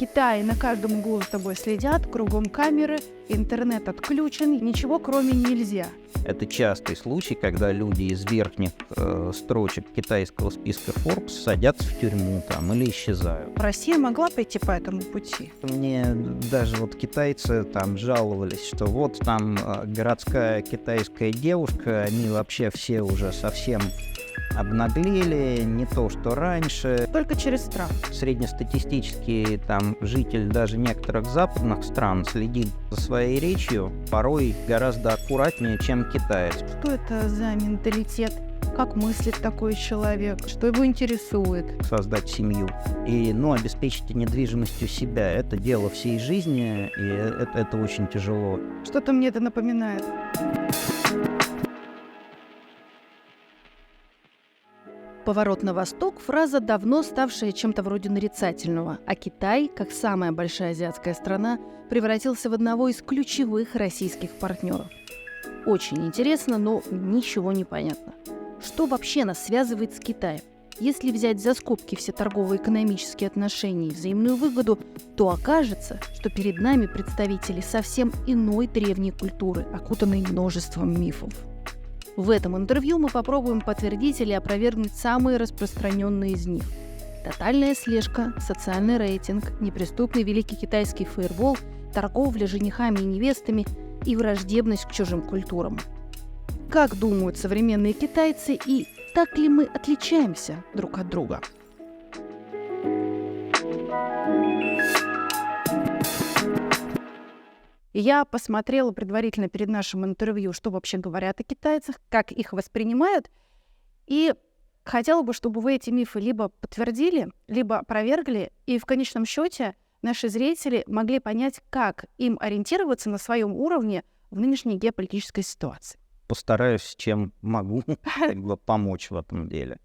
Китае на каждом углу за тобой следят, кругом камеры, интернет отключен, ничего кроме нельзя. Это частый случай, когда люди из верхних строчек китайского списка Forbes садятся в тюрьму там или исчезают. Россия могла пойти по этому пути. Мне даже вот китайцы там жаловались, что вот там городская китайская девушка, они вообще все уже совсем обнаглели, не то что раньше. Только через страх. Среднестатистический там житель даже некоторых западных стран следит за своей речью порой гораздо аккуратнее, чем китаец. Что это за менталитет? Как мыслит такой человек? Что его интересует? Создать семью и обеспечить недвижимостью себя — это дело всей жизни, и это очень тяжело. Что-то мне это напоминает. Поворот на восток – фраза, давно ставшая чем-то вроде нарицательного, а Китай, как самая большая азиатская страна, превратился в одного из ключевых российских партнеров. Очень интересно, но ничего не понятно. Что вообще нас связывает с Китаем? Если взять за скобки все торгово-экономические отношения и взаимную выгоду, то окажется, что перед нами представители совсем иной древней культуры, окутанной множеством мифов. В этом интервью мы попробуем подтвердить или опровергнуть самые распространенные из них. Тотальная слежка, социальный рейтинг, неприступный великий китайский фаербол, торговля женихами и невестами и враждебность к чужим культурам. Как думают современные китайцы и так ли мы отличаемся друг от друга? Я посмотрела предварительно перед нашим интервью, что вообще говорят о китайцах, как их воспринимают, и хотела бы, чтобы вы эти мифы либо подтвердили, либо опровергли, и в конечном счете наши зрители могли понять, как им ориентироваться на своем уровне в нынешней геополитической ситуации. Постараюсь, чем могу, помочь в этом деле.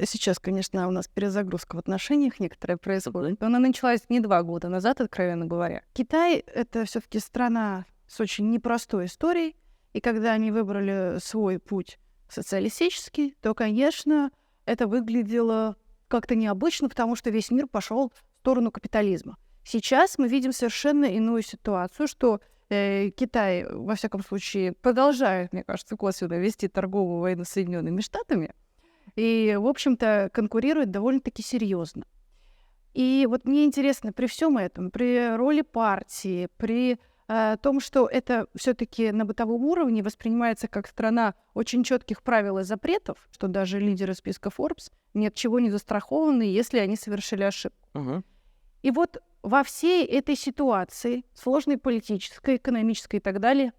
Сейчас, конечно, у нас перезагрузка в отношениях некоторая происходит, но она началась не 2 года назад, откровенно говоря. Китай — это все-таки страна с очень непростой историей, и когда они выбрали свой путь социалистический, то, конечно, это выглядело как-то необычно, потому что весь мир пошел в сторону капитализма. Сейчас мы видим совершенно иную ситуацию, что Китай, во всяком случае, продолжает, мне кажется, косвенно вести торговую войну с Соединенными Штатами, и, в общем-то, конкурирует довольно-таки серьезно. И вот мне интересно, при всем этом, при роли партии, при том, что это все-таки на бытовом уровне воспринимается как страна очень четких правил и запретов, что даже лидеры списка Forbes ни от чего не застрахованы, если они совершили ошибку. И вот во всей этой ситуации, сложной политической, экономической и так далее,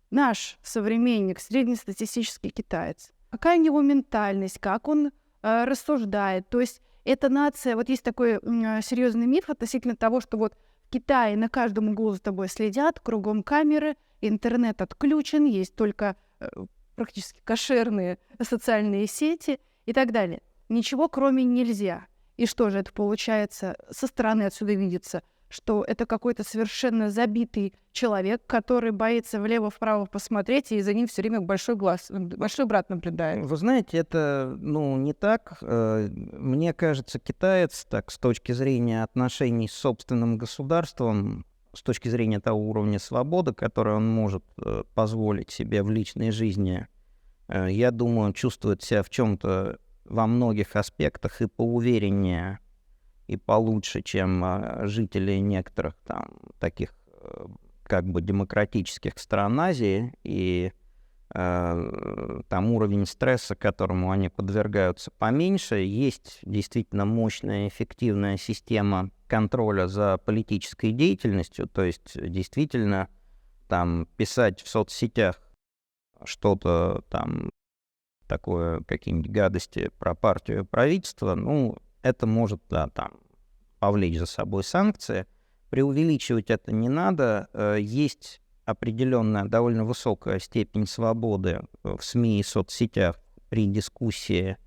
наш современник, среднестатистический китаец, какая у него ментальность, как он рассуждает. То есть эта нация, вот есть такой серьезный миф относительно того, что вот в Китае на каждом углу за тобой следят, кругом камеры, интернет отключен, есть только практически кошерные социальные сети и так далее. Ничего кроме нельзя. И что же это получается? Со стороны отсюда видится, что это какой-то совершенно забитый человек, который боится влево-вправо посмотреть, и за ним все время большой брат наблюдает. Вы знаете, это не так. Мне кажется, китаец, так, с точки зрения отношений с собственным государством, с точки зрения того уровня свободы, который он может позволить себе в личной жизни, я думаю, чувствует себя в чем-то во многих аспектах и поувереннее, и получше, чем жители некоторых там таких как бы демократических стран Азии, и там уровень стресса, которому они подвергаются, поменьше. Есть действительно мощная, эффективная система контроля за политической деятельностью, то есть действительно там писать в соцсетях что-то там такое, какие-нибудь гадости про партию и правительство, это может, там повлечь за собой санкции. Преувеличивать это не надо. Есть определенная довольно высокая степень свободы в СМИ и соцсетях при дискуссии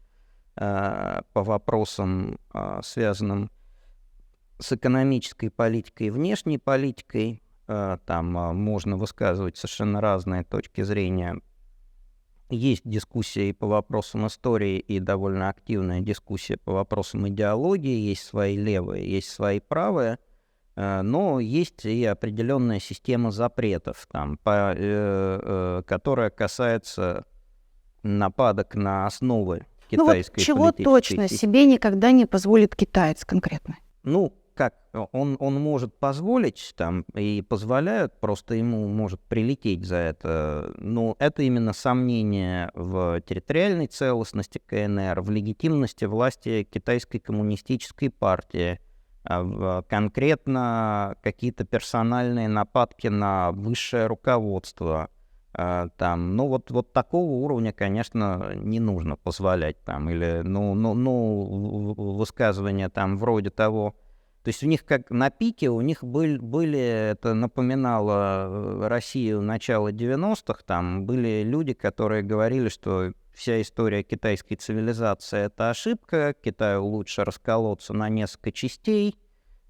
по вопросам, связанным с экономической политикой и внешней политикой. Там можно высказывать совершенно разные точки зрения есть дискуссия и по вопросам истории, и довольно активная дискуссия по вопросам идеологии, есть свои левые, есть свои правые, но есть и определенная система запретов, там, которая касается нападок на основы Ну вот китайской чего политической точно системы. себе никогда не позволит китаец конкретно? Ну, как, он может позволить там и позволяют, просто ему может прилететь за это. Но это именно сомнение в территориальной целостности КНР, в легитимности власти Китайской коммунистической партии, конкретно какие-то персональные нападки на высшее руководство. Там, ну вот такого уровня, конечно, не нужно позволять там, или, высказывания там вроде того. То есть у них как на пике, у них были, это напоминало Россию начала 90-х, там были люди, которые говорили, что вся история китайской цивилизации — это ошибка, Китаю лучше расколоться на несколько частей,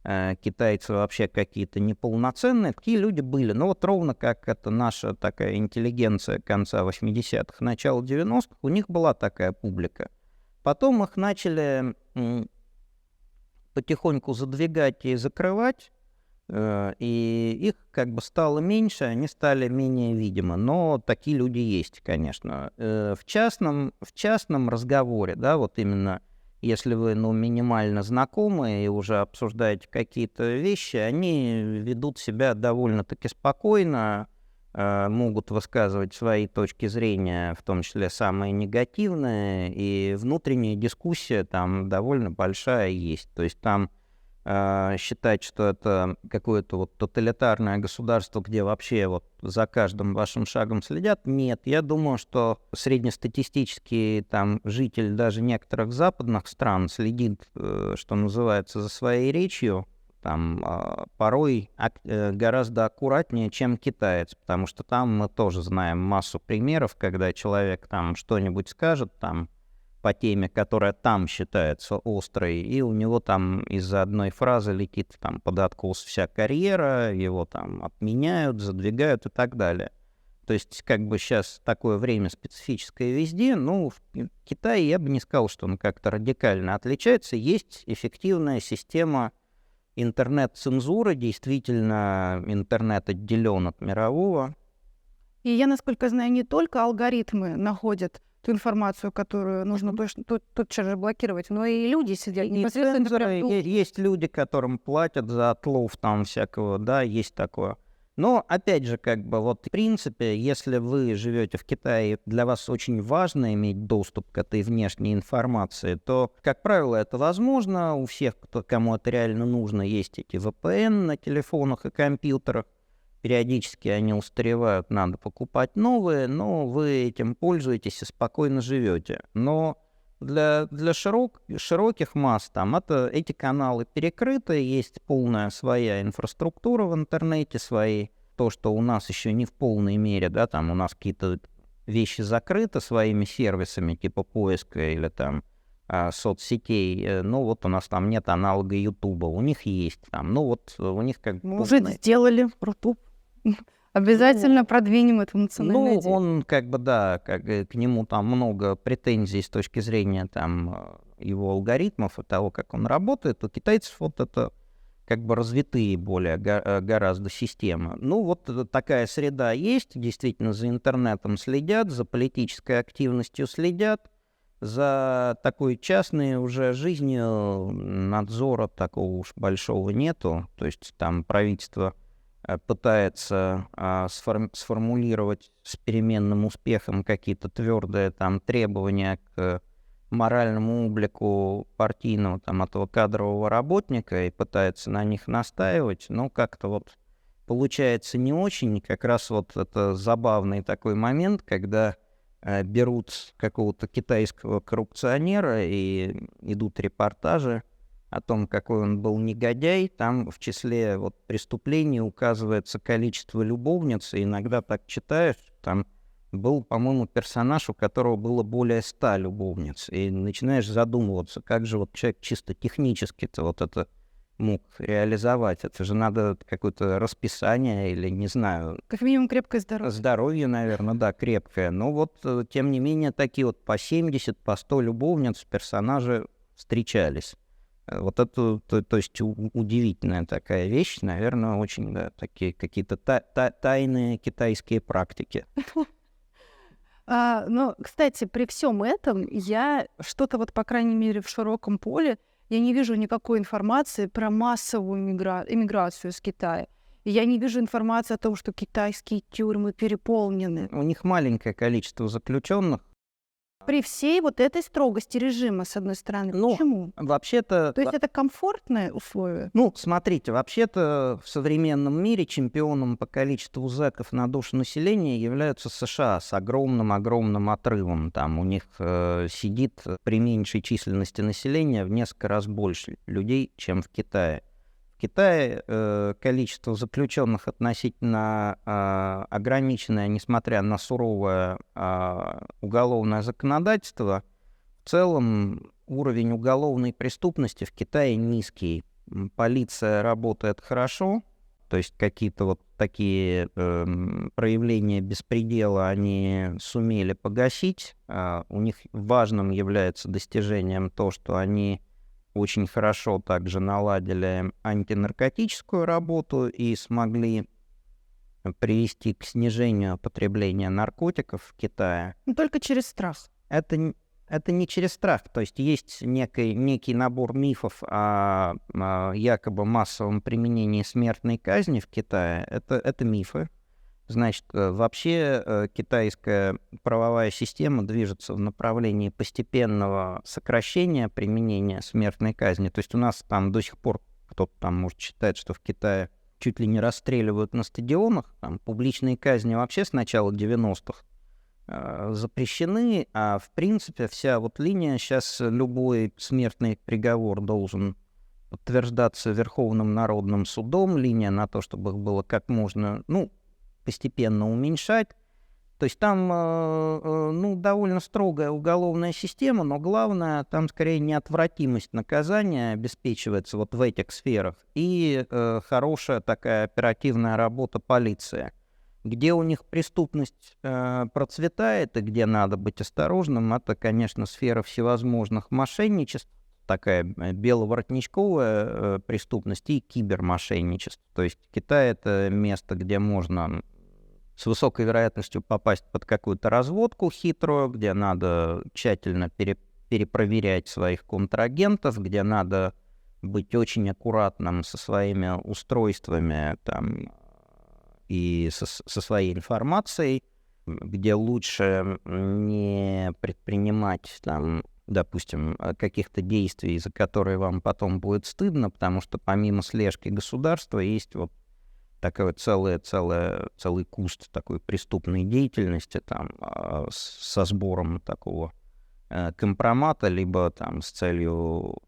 китайцы вообще какие-то неполноценные, такие люди были. Но вот ровно как это наша такая интеллигенция конца 80-х, начала 90-х, у них была такая публика. Потом их начали потихоньку задвигать и закрывать, и их как бы стало меньше, они стали менее видимы. Но такие люди есть, конечно. В частном разговоре, да, вот именно если вы, минимально знакомы и уже обсуждаете какие-то вещи, они ведут себя довольно-таки спокойно, могут высказывать свои точки зрения, в том числе самые негативные, и внутренняя дискуссия там довольно большая есть. То есть там считать, что это какое-то вот тоталитарное государство, где вообще вот за каждым вашим шагом следят, нет. Я думаю, что среднестатистический там житель даже некоторых западных стран следит, что называется, за своей речью, там порой гораздо аккуратнее, чем китаец, потому что там мы тоже знаем массу примеров, когда человек там что-нибудь скажет там по теме, которая там считается острой, и у него там из-за одной фразы летит там под откос вся карьера, его там отменяют, задвигают и так далее. То есть как бы сейчас такое время специфическое везде, но в Китае я бы не сказал, что он как-то радикально отличается. Есть эффективная система интернет-цензуры, действительно интернет отделен от мирового. И я, насколько знаю, не только алгоритмы находят ту информацию, которую нужно точно тотчас же блокировать, но и люди сидят непосредственно. Есть люди, которым платят за отлов там всякого, да, есть такое. Но, опять же, как бы вот в принципе, если вы живете в Китае, для вас очень важно иметь доступ к этой внешней информации, то, как правило, это возможно. У всех, кому это реально нужно, есть эти VPN на телефонах и компьютерах. Периодически они устаревают, надо покупать новые, но вы этим пользуетесь и спокойно живете. Но для широких масс там эти каналы перекрыты, есть полная своя инфраструктура в интернете, свои, то, что у нас еще не в полной мере, да, там у нас какие-то вещи закрыты своими сервисами типа поиска или там соцсетей, ну вот у нас там нет аналога Ютуба, у них есть там, ну вот у них как бы... Уже сделали Рутуб. Обязательно продвинем эту национальную идею. Он как бы, да, к нему там много претензий с точки зрения там его алгоритмов и того, как он работает. У китайцев вот это как бы развитые более гораздо системы. Ну вот такая среда есть, действительно за интернетом следят, за политической активностью следят, за такой частной уже жизнью надзора такого уж большого нету. То есть там правительство пытается сформулировать с переменным успехом какие-то твердые там требования к моральному облику партийного там этого кадрового работника и пытается на них настаивать, но как-то вот получается не очень. Как раз вот это забавный такой момент, когда берут какого-то китайского коррупционера и идут репортажи о том, какой он был негодяй. Там в числе вот преступлений указывается количество любовниц, и иногда так читаешь, там был, по-моему, персонаж, у которого было более 100 любовниц, и начинаешь задумываться, как же вот человек чисто технически-то вот это мог реализовать. Это же надо какое-то расписание или, не знаю, Как минимум крепкое здоровье. здоровье, наверное, да, крепкое. Но вот, тем не менее, такие вот по 70, по 100 любовниц персонажи встречались. Вот это, то есть удивительная такая вещь, наверное, очень, да, такие какие-то тайные китайские практики. Но, кстати, при всем этом я что-то вот, по крайней мере, в широком поле, я не вижу никакой информации про массовую иммиграцию из Китая. И я не вижу информации о том, что китайские тюрьмы переполнены. У них маленькое количество заключенных. При всей вот этой строгости режима, с одной стороны. Ну, Почему? Вообще-то, То есть это комфортное условие? ну, смотрите, вообще-то в современном мире чемпионом по количеству зэков на душу населения являются США с огромным-огромным отрывом. Там у них сидит при меньшей численности населения в несколько раз больше людей, чем в Китае. В Китае количество заключенных относительно ограниченное, несмотря на суровое уголовное законодательство. В целом уровень уголовной преступности в Китае низкий. Полиция работает хорошо, то есть какие-то вот такие проявления беспредела они сумели погасить. У них важным является достижением то, что они очень хорошо также наладили антинаркотическую работу и смогли привести к снижению потребления наркотиков в Китае. Ну, только через страх. Это не через страх, то есть есть некий набор мифов о якобы массовом применении смертной казни в Китае. Это мифы. Значит, вообще китайская правовая система движется в направлении постепенного сокращения применения смертной казни. То есть у нас там до сих пор кто-то там может считать, что в Китае чуть ли не расстреливают на стадионах. Там публичные казни вообще с начала 90-х запрещены, а в принципе вся вот линия сейчас любой смертный приговор должен подтверждаться Верховным народным судом, линия на то, чтобы их было как можно, постепенно уменьшать. То есть там, довольно строгая уголовная система, но главное, там скорее неотвратимость наказания обеспечивается вот в этих сферах и хорошая такая оперативная работа полиции. Где у них преступность процветает и где надо быть осторожным, это, конечно, сфера всевозможных мошенничеств, такая беловоротничковая преступность и кибермошенничество. То есть Китай — это место, где можно с высокой вероятностью попасть под какую-то разводку хитрую, где надо тщательно перепроверять своих контрагентов, где надо быть очень аккуратным со своими устройствами там, и со своей информацией, где лучше не предпринимать, там, допустим, каких-то действий, за которые вам потом будет стыдно, потому что помимо слежки государства есть вот такой целый куст такой преступной деятельности там, со сбором такого компромата, либо там с целью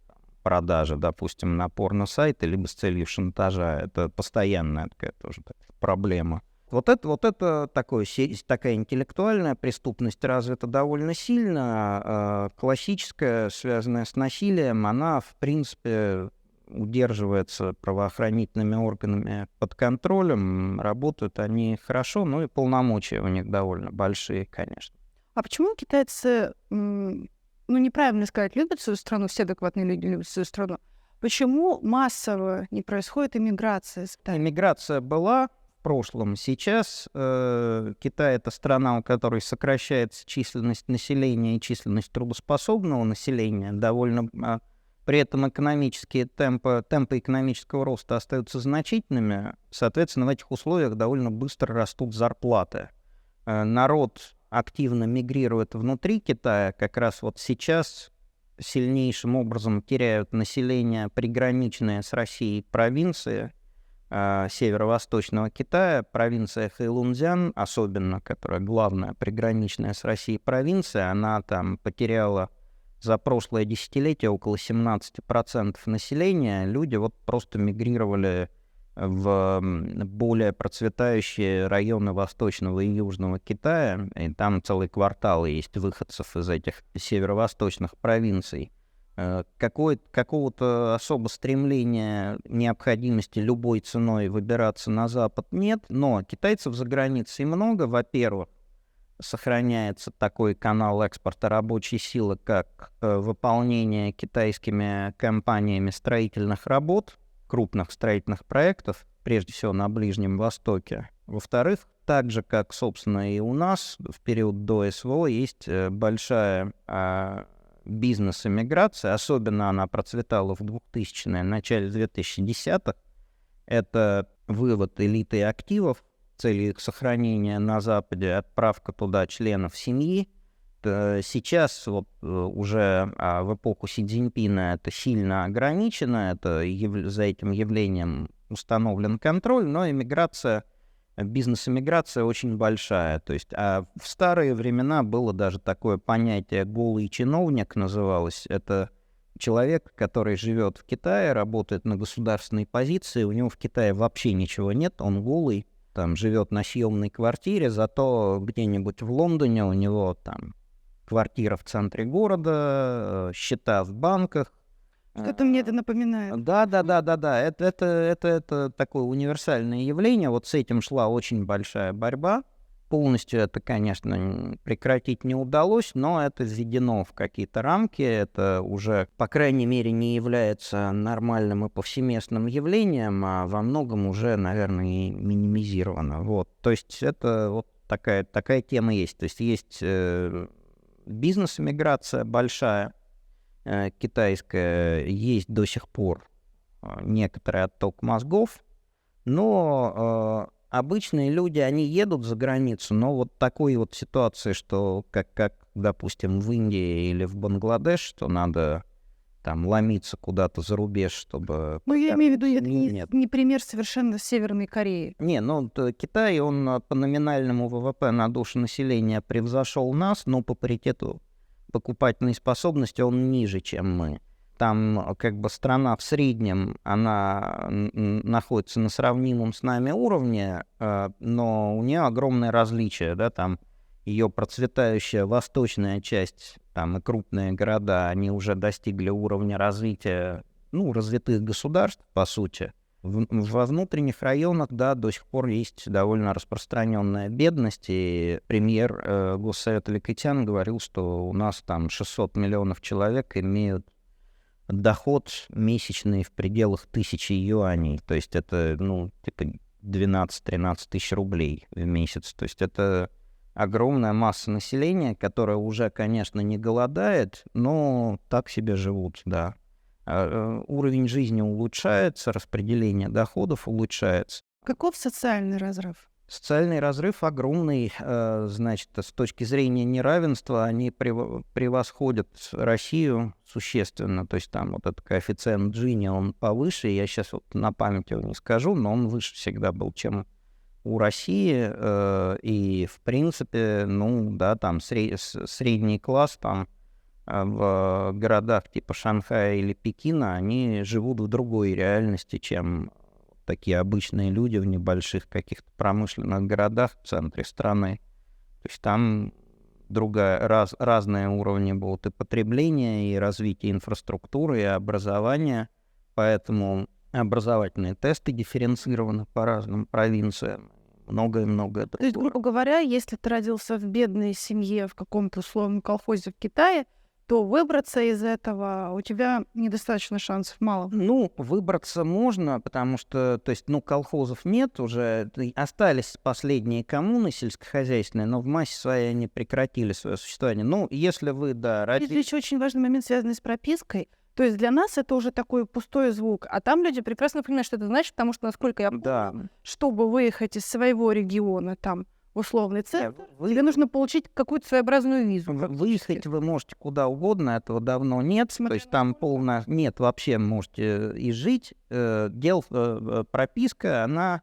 продажи, допустим, на порно-сайты, либо с целью шантажа. Это постоянная такая тоже проблема. Вот это такая интеллектуальная преступность развита довольно сильно. Классическая, связанная с насилием, она, в принципе, удерживается правоохранительными органами под контролем. Работают они хорошо, и полномочия у них довольно большие, конечно. А почему китайцы, неправильно сказать, любят свою страну, все адекватные люди любят свою страну? Почему массово не происходит иммиграция из Китая? Иммиграция была в прошлом. Сейчас Китай — это страна, у которой сокращается численность населения и численность трудоспособного населения довольно. При этом экономические темпы экономического роста остаются значительными. Соответственно, в этих условиях довольно быстро растут зарплаты. Народ активно мигрирует внутри Китая. Как раз вот сейчас сильнейшим образом теряют население приграничные с Россией провинции северо-восточного Китая. Провинция Хэйлунцзян, особенно, которая главная приграничная с Россией провинция, она там потеряла за прошлое десятилетие около 17% населения. Люди вот просто мигрировали в более процветающие районы Восточного и Южного Китая. И там целые кварталы есть выходцев из этих северо-восточных провинций. Какого-то особо стремления, необходимости любой ценой выбираться на Запад нет, но китайцев за границей много. Во-первых, сохраняется такой канал экспорта рабочей силы, как выполнение китайскими компаниями строительных работ, крупных строительных проектов, прежде всего на Ближнем Востоке. Во-вторых, так же, как, собственно, и у нас в период до СВО, есть большая бизнес-эмиграция, особенно она процветала в 2000-е, начале 2010-х. Это вывод элиты активов, цели их сохранения на Западе, отправка туда членов семьи. Сейчас вот уже в эпоху Си Цзиньпина это сильно ограничено, за этим явлением установлен контроль, но бизнес-эмиграция очень большая. То есть, в старые времена было даже такое понятие «голый чиновник» называлось. Это человек, который живет в Китае, работает на государственной позиции, у него в Китае вообще ничего нет, он голый, там живет на съемной квартире, зато где-нибудь в Лондоне у него там квартира в центре города, счета в банках. Что-то мне это напоминает. Да. Это такое универсальное явление. Вот с этим шла очень большая борьба. Полностью это, конечно, прекратить не удалось, но это введено в какие-то рамки. Это уже, по крайней мере, не является нормальным и повсеместным явлением, а во многом уже, наверное, и минимизировано. Вот. То есть это вот такая тема есть. То есть есть бизнес-эмиграция большая, китайская, есть до сих пор некоторый отток мозгов, но обычные люди, они едут за границу, но вот такой вот ситуации, что как, допустим, в Индии или в Бангладеш, что надо там ломиться куда-то за рубеж, чтобы... Ну, я имею в виду, это не пример совершенно Северной Кореи. Китай, он по номинальному ВВП на душу населения превзошел нас, но по паритету покупательной способности он ниже, чем мы. Там как бы страна в среднем, она находится на сравнимом с нами уровне, но у нее огромное различие, да, там ее процветающая восточная часть, там и крупные города, они уже достигли уровня развития, развитых государств, по сути. Во внутренних районах, да, до сих пор есть довольно распространенная бедность, и премьер Госсовета Ликитян говорил, что у нас там 600 миллионов человек имеют доход месячный в пределах 1000 юаней, то есть это, 12-13 тысяч рублей в месяц, то есть это огромная масса населения, которая уже, конечно, не голодает, но так себе живут, да. Уровень жизни улучшается, распределение доходов улучшается. Каков социальный разрыв? Социальный разрыв огромный, значит, с точки зрения неравенства они превосходят Россию существенно, то есть там вот этот коэффициент Джини, он повыше, я сейчас вот на память его не скажу, но он выше всегда был, чем у России, и в принципе, там средний класс там в городах типа Шанхая или Пекина, они живут в другой реальности, чем такие обычные люди в небольших каких-то промышленных городах в центре страны. То есть там разные уровни будут и потребления, и развития инфраструктуры, и образования. Поэтому образовательные тесты дифференцированы по разным провинциям. Многое-многое. То есть, грубо говоря, если ты родился в бедной семье в каком-то условном колхозе в Китае, то выбраться из этого у тебя недостаточно шансов, мало. Выбраться можно, потому что, колхозов нет уже, остались последние коммуны сельскохозяйственные, но в массе своей они прекратили свое существование. Если вы, Здесь еще очень важный момент, связанный с пропиской. То есть для нас это уже такой пустой звук, а там люди прекрасно понимают, что это значит, потому что, насколько я помню, чтобы выехать из своего региона, там, в условный центр, тебе нужно получить какую-то своеобразную визу. Выехать вы можете куда угодно, этого давно нет. То есть там нет, вообще можете и жить. Прописка, она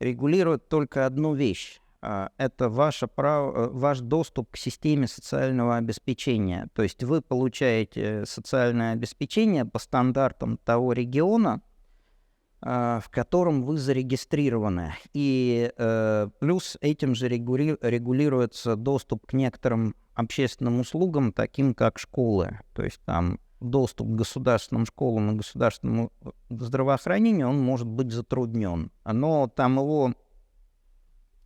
регулирует только одну вещь. Это ваше право, ваш доступ к системе социального обеспечения. То есть вы получаете социальное обеспечение по стандартам того региона, в котором вы зарегистрированы. И плюс этим же регулируется доступ к некоторым общественным услугам, таким как школы. То есть там доступ к государственным школам и государственному здравоохранению, он может быть затруднен. Но там его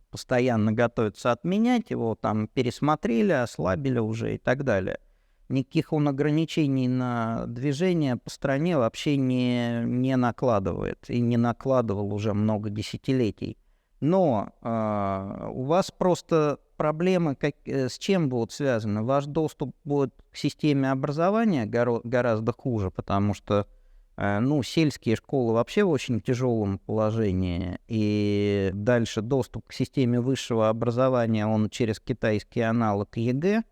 постоянно готовятся отменять, его там пересмотрели, ослабили уже и так далее. Никаких он ограничений на движение по стране вообще не накладывает и не накладывал уже много десятилетий. Но у вас просто проблемы с чем будут связаны? Ваш доступ будет к системе образования гораздо хуже, потому что сельские школы вообще в очень тяжелом положении, и дальше доступ к системе высшего образования, он через китайский аналог ЕГЭ,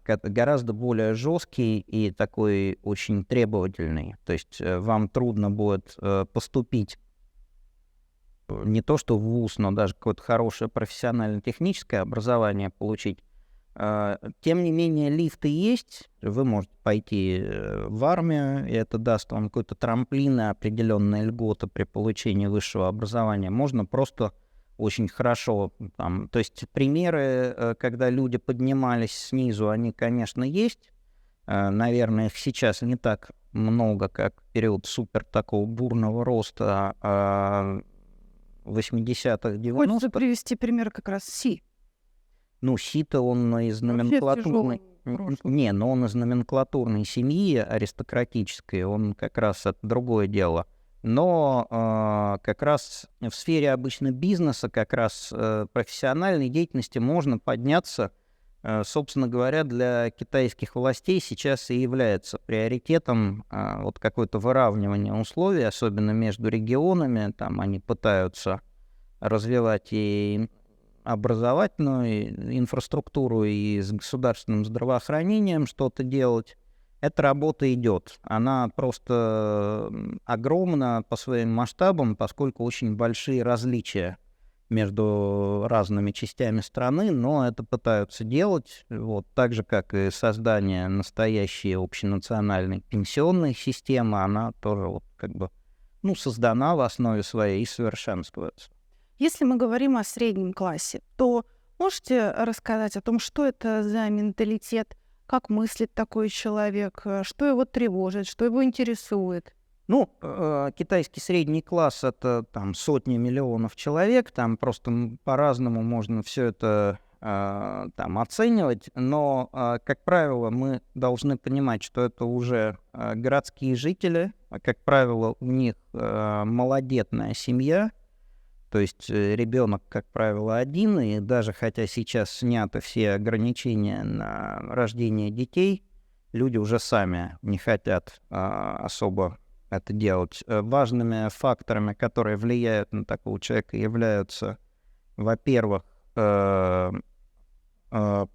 гораздо более жесткий и такой очень требовательный. То есть вам трудно будет поступить не то что в вуз, но даже какое-то хорошее профессионально-техническое образование получить. Тем не менее, лифты есть, вы можете пойти в армию, и это даст вам какой-то трамплин и определенные льготы при получении высшего образования. Можно просто очень хорошо, то есть примеры, когда люди поднимались снизу, они, конечно, есть. Наверное, их сейчас не так много, как в период супер такого бурного роста 80-х, 90-х. Хочется привести пример как раз Си. Си-то он из номенклатурной... но он из номенклатурной семьи аристократической, он как раз это другое дело. Но как раз в сфере обычно бизнеса, как раз профессиональной деятельности можно подняться, собственно говоря, для китайских властей сейчас и является приоритетом вот какое-то выравнивание условий, особенно между регионами. Там они пытаются развивать и образовательную инфраструктуру, и с государственным здравоохранением что-то делать. Эта работа идет. Она просто огромна по своим масштабам, поскольку очень большие различия между разными частями страны, но это пытаются делать, вот, так же, как и создание настоящей общенациональной пенсионной системы, она тоже вот, создана в основе своей и совершенствуется. Если мы говорим о среднем классе, то можете рассказать о том, что это за менталитет, как мыслит такой человек, что его тревожит, что его интересует? Китайский средний класс — это там сотни миллионов человек, там просто по-разному можно все это оценивать, но, как правило, мы должны понимать, что это уже городские жители, как правило, у них малодетная семья, то есть ребенок, как правило, один, и даже хотя сейчас сняты все ограничения на рождение детей, люди уже сами не хотят особо это делать. Важными факторами, которые влияют на такого человека, являются, во-первых,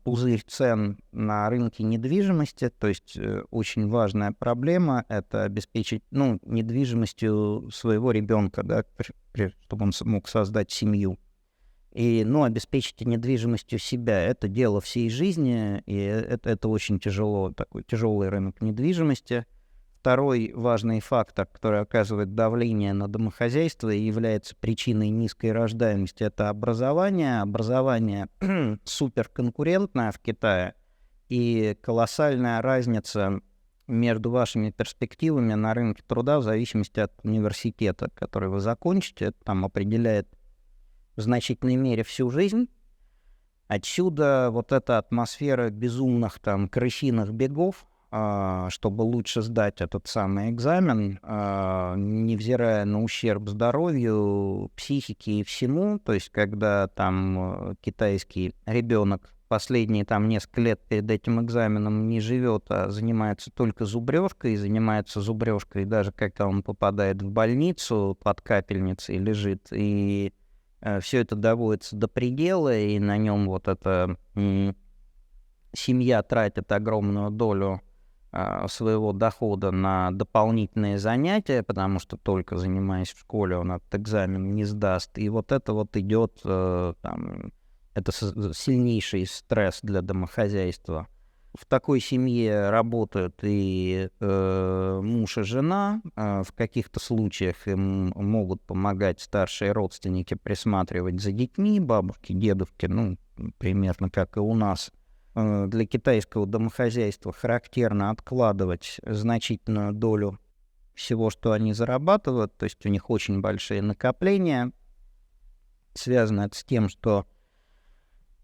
пузырь цен на рынке недвижимости, то есть очень важная проблема — это обеспечить недвижимостью своего ребенка, да, чтобы он мог создать семью. И обеспечить недвижимостью себя — это дело всей жизни, и это очень тяжело, такой тяжелый рынок недвижимости. Второй важный фактор, который оказывает давление на домохозяйство и является причиной низкой рождаемости, это образование. Образование суперконкурентное в Китае, и колоссальная разница между вашими перспективами на рынке труда в зависимости от университета, который вы закончите. Это там определяет в значительной мере всю жизнь. Отсюда вот эта атмосфера безумных крысиных бегов, чтобы лучше сдать этот самый экзамен, невзирая на ущерб здоровью, психике и всему. То есть, когда там китайский ребенок последние несколько лет перед этим экзаменом не живет, а занимается только зубрежкой, и занимается зубрежкой даже когда он попадает в больницу под капельницей лежит, и все это доводится до предела, и на нем вот эта семья тратит огромную долю своего дохода на дополнительные занятия, потому что только занимаясь в школе, он этот экзамен не сдаст. И вот это вот идет, это сильнейший стресс для домохозяйства. В такой семье работают и муж и жена. В каких-то случаях им могут помогать старшие родственники присматривать за детьми, бабушки, дедушки, примерно как и у нас. для китайского домохозяйства характерно откладывать значительную долю всего, что они зарабатывают, то есть у них очень большие накопления. Связано это с тем, что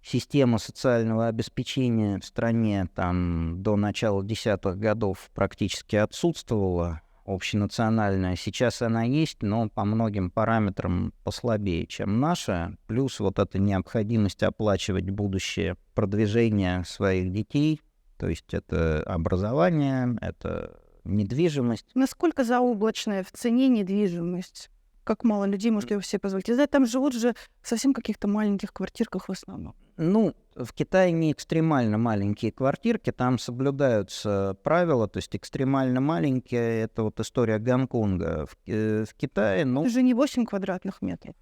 система социального обеспечения в стране там до начала десятых годов практически отсутствовала, общенациональная. Сейчас она есть, но по многим параметрам послабее, чем наша. Плюс вот эта необходимость оплачивать будущее продвижение своих детей, то есть это образование, это недвижимость. Насколько заоблачная в цене недвижимость? Как мало людей может ее себе позволить? И там живут же в совсем каких-то маленьких квартирках в основном. Ну, в Китае не экстремально маленькие квартирки, там соблюдаются правила, то есть экстремально маленькие, это вот история Гонконга. В Китае, ну... Это же не 8 квадратных метров.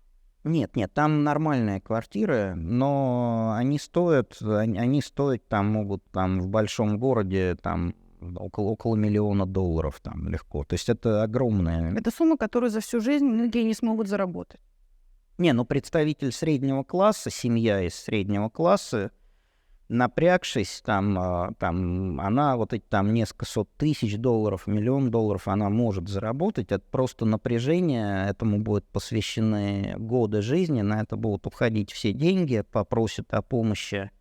Нет, там нормальные квартиры, но они стоят там могут там в большом городе там около $1 миллиона там легко. То есть это огромная... Это сумма, которую за всю жизнь многие не смогут заработать. Ну представитель среднего класса, семья из среднего класса, напрягшись, она вот эти там несколько сот тысяч долларов, $1 миллион она может заработать. Это просто напряжение, этому будут посвящены годы жизни, на это будут уходить все деньги, попросят о помощи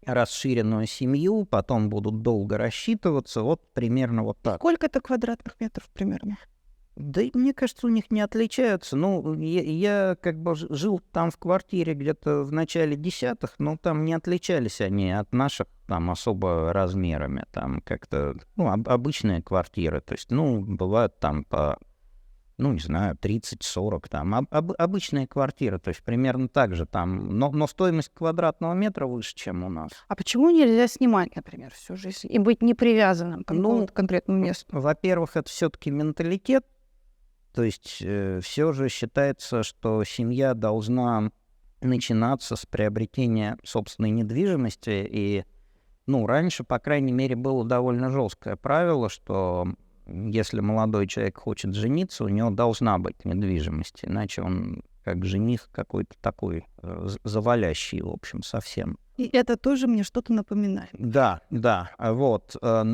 расширенную семью, потом будут долго рассчитываться, вот примерно вот так. Сколько это квадратных метров примерно? Да, мне кажется, у них не отличаются. Ну, я как бы жил там в квартире где-то в начале десятых, но там не отличались они от наших там особо размерами. Там как-то, обычные квартиры. То есть, бывают там по, не знаю, 30-40 там. Обычные квартиры, то есть примерно так же там. Но стоимость квадратного метра выше, чем у нас. А почему нельзя снимать, например, всю жизнь и быть непривязанным к какому-то конкретному месту? Во-первых, это все-таки менталитет. То есть все же считается, что семья должна начинаться с приобретения собственной недвижимости. И, раньше, по крайней мере, было довольно жесткое правило, что если молодой человек хочет жениться, у него должна быть недвижимость. Иначе он как жених какой-то такой завалящий, в общем, совсем. И это тоже мне что-то напоминает. Да, вот. Это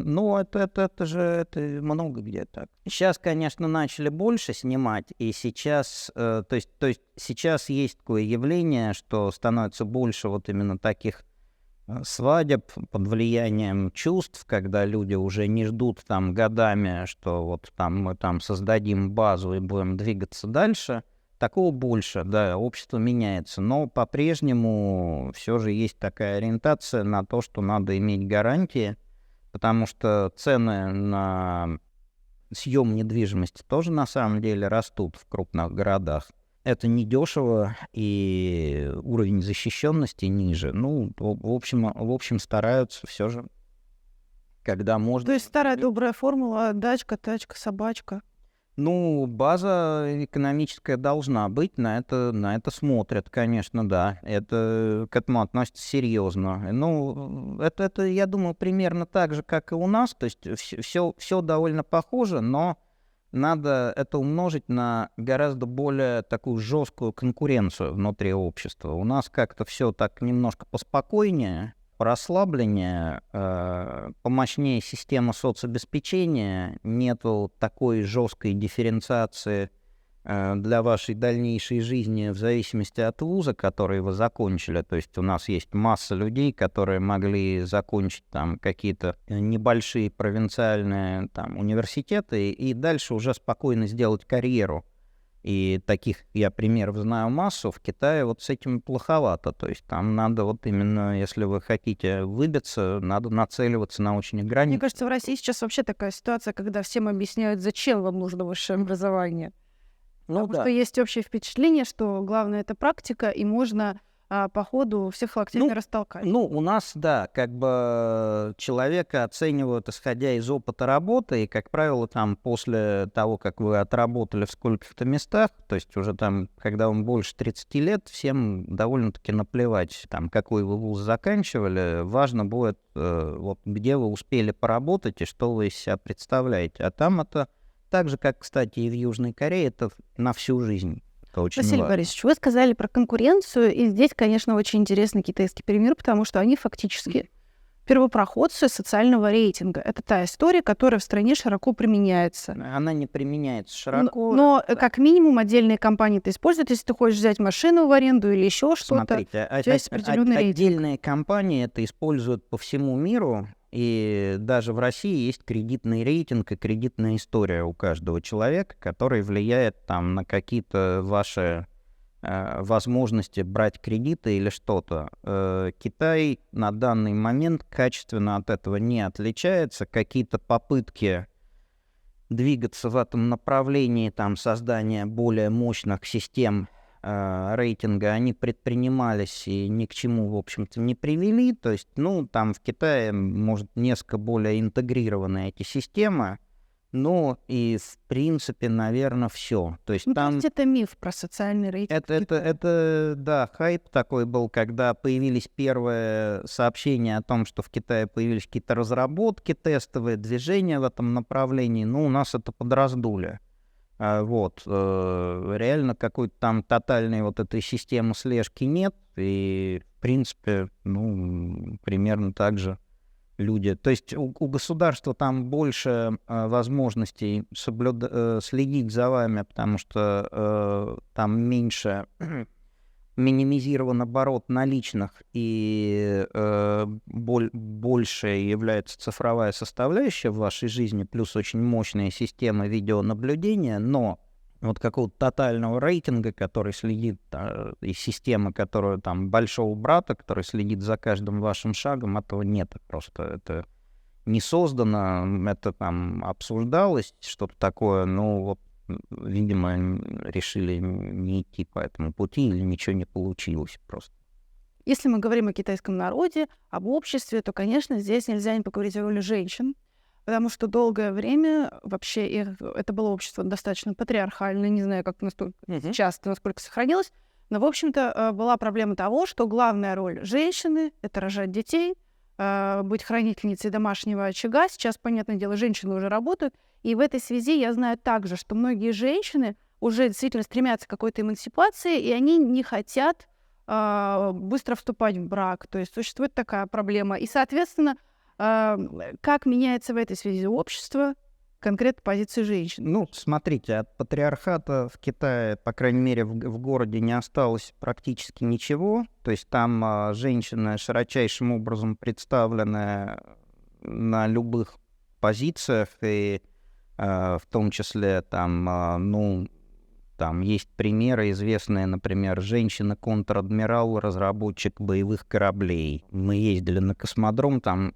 много где так. Сейчас, конечно, начали больше снимать, и сейчас, то есть сейчас есть такое явление, что становится больше вот именно таких свадеб под влиянием чувств, когда люди уже не ждут там годами, что вот там мы там создадим базу и будем двигаться дальше. Такого больше, да, общество меняется, но по-прежнему все же есть такая ориентация на то, что надо иметь гарантии, потому что цены на съем недвижимости тоже на самом деле растут в крупных городах. Это недешево, и уровень защищенности ниже. В общем, стараются все же, когда можно. То есть старая добрая формула: дачка, тачка, собачка. База экономическая должна быть, на это смотрят, конечно, да. К этому относятся серьезно. Это, я думаю, примерно так же, как и у нас. То есть все довольно похоже, но надо это умножить на гораздо более такую жесткую конкуренцию внутри общества. У нас как-то все так немножко поспокойнее, расслабленнее, помощнее система соцобеспечения, нету такой жесткой дифференциации для вашей дальнейшей жизни в зависимости от вуза, который вы закончили. То есть у нас есть масса людей, которые могли закончить там какие-то небольшие провинциальные там университеты и дальше уже спокойно сделать карьеру. И таких я примеров знаю массу. В Китае вот с этим плоховато. То есть там надо вот именно, если вы хотите выбиться, надо нацеливаться на очень ограниченные. Мне кажется, в России сейчас вообще такая ситуация, когда всем объясняют, зачем вам нужно высшее образование. Потому что есть общее впечатление, что главное — это практика, и можно по ходу всех локтей растолкать. У нас, да, как бы человека оценивают, исходя из опыта работы, и, как правило, там после того, как вы отработали в скольких-то местах, то есть уже там, когда вам больше 30 лет, всем довольно-таки наплевать, там, какой вы вуз заканчивали, важно будет, вот, где вы успели поработать и что вы из себя представляете. А там это так же, как, кстати, и в Южной Корее, это на всю жизнь. Василий Борисович, вы сказали про конкуренцию, и здесь, конечно, очень интересный китайский пример, потому что они фактически первопроходцы социального рейтинга. Это та история, которая в стране широко применяется. Она не применяется широко. Но как минимум отдельные компании это используют. Если ты хочешь взять машину в аренду или еще что-то, Смотрите, у тебя есть определенный рейтинг. отдельные компании это используют по всему миру, и даже в России есть кредитный рейтинг и кредитная история у каждого человека, который влияет там на какие-то ваши возможности брать кредиты или что-то. Китай на данный момент качественно от этого не отличается. Какие-то попытки двигаться в этом направлении, там, создания более мощных систем рейтинга, они предпринимались и ни к чему, в общем-то, не привели. То есть, ну, там в Китае, может, несколько более интегрированы эти системы, ну, и, в принципе, наверное, все. То есть, То есть это миф про социальный рейтинг. Это, да, хайп такой был, когда появились первые сообщения о том, что в Китае появились какие-то разработки, тестовые движения в этом направлении. Ну, у нас это подраздули. Реально какой-то там тотальной вот этой системы слежки нет. И, в принципе, ну, примерно так же люди. То есть у государства там больше возможностей следить за вами, потому что там меньше минимизирован оборот наличных и больше является цифровая составляющая в вашей жизни, плюс очень мощная система видеонаблюдения, но вот какого-то тотального рейтинга, который следит, и система, которая там большого брата, который следит за каждым вашим шагом, этого нет. Просто это не создано, это там обсуждалось, что-то такое, но вот, видимо, решили не идти по этому пути или ничего не получилось просто. Если мы говорим о китайском народе, об обществе, то, конечно, здесь нельзя не поговорить о роли женщин, потому что долгое время вообще это было общество достаточно патриархальное, не знаю, как настолько часто, насколько сохранилось, но, в общем-то, была проблема того, что главная роль женщины — это рожать детей, быть хранительницей домашнего очага. Сейчас, понятное дело, женщины уже работают, и в этой связи я знаю также, что многие женщины уже действительно стремятся к какой-то эмансипации, и они не хотят быстро вступать в брак. То есть существует такая проблема. И, соответственно, как меняется в этой связи общество, конкретно позиции женщин? Ну, смотрите, от патриархата в Китае, по крайней мере, в городе не осталось практически ничего. То есть там женщины широчайшим образом представлены на любых позициях, и в том числе там, там есть примеры известные, например, женщина-контр-адмирал, разработчик боевых кораблей. Мы ездили на космодром, там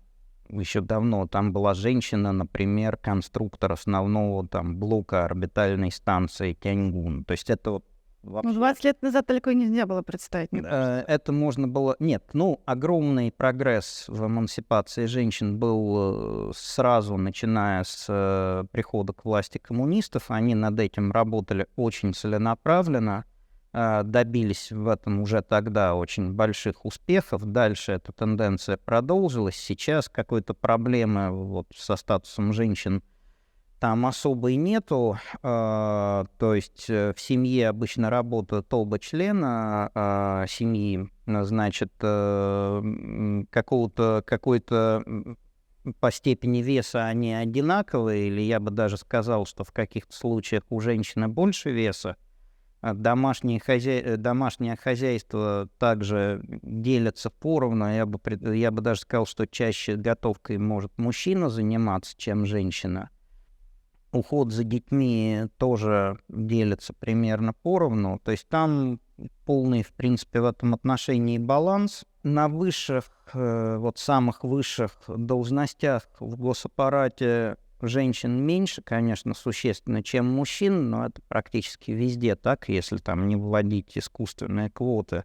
еще давно, там была женщина, например, конструктор основного там блока орбитальной станции Тяньгун. То есть это вот вообще... 20 лет назад такое нельзя было представить. Это можно было... Нет, огромный прогресс в эмансипации женщин был сразу, начиная с прихода к власти коммунистов. Они над этим работали очень целенаправленно, добились в этом уже тогда очень больших успехов. Дальше эта тенденция продолжилась. Сейчас какой-то проблемы вот со статусом женщин там особо и нету. То есть в семье обычно работают оба члена семьи. Значит, какой-то по степени веса они одинаковые, или я бы даже сказал, что в каких-то случаях у женщины больше веса. Домашнее хозяйство также делятся поровну. Я бы даже сказал, что чаще готовкой может мужчина заниматься, чем женщина. Уход за детьми тоже делится примерно поровну. То есть там полный, в принципе, в этом отношении баланс. На высших, самых высших должностях в госаппарате женщин меньше, конечно, существенно, чем мужчин, но это практически везде так, если там не вводить искусственные квоты.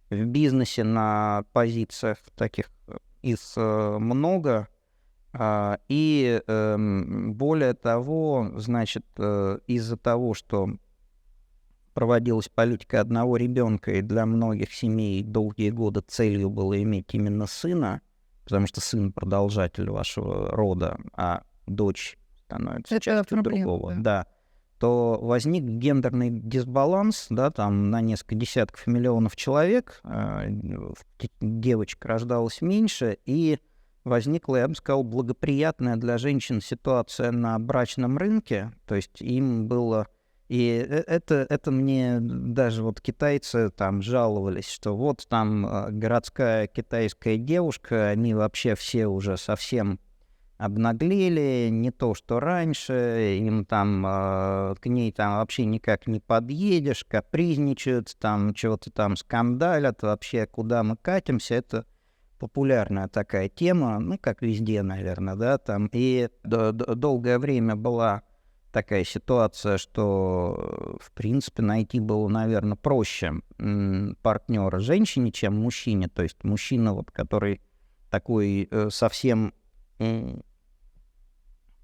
В бизнесе на позициях таких их много. И более того, значит, из-за того, что проводилась политика одного ребенка, и для многих семей долгие годы целью было иметь именно сына, потому что сын продолжатель вашего рода, а дочь становится частью другого, да, то возник гендерный дисбаланс, да, там на несколько десятков миллионов человек, девочек рождалось меньше, и возникла, я бы сказал, благоприятная для женщин ситуация на брачном рынке. То есть им было... И это мне даже вот китайцы там жаловались, что вот там городская китайская девушка, они вообще все уже совсем обнаглели, не то что раньше, им там, к ней там вообще никак не подъедешь, капризничают, там чего-то там скандалят, вообще куда мы катимся, это популярная такая тема, ну, как везде, наверное, да, там, и долгое время была такая ситуация, что, в принципе, найти было, наверное, проще партнера женщине, чем мужчине, то есть мужчина, вот, который такой совсем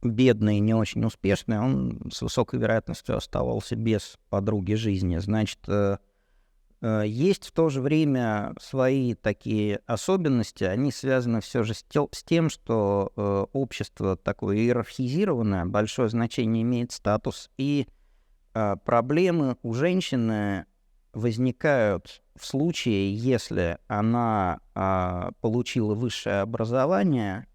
бедный, не очень успешный, он с высокой вероятностью оставался без подруги жизни. Значит, есть в то же время свои такие особенности, они связаны все же с тем, что общество такое иерархизированное, большое значение имеет статус, и проблемы у женщины возникают в случае, если она получила высшее образование,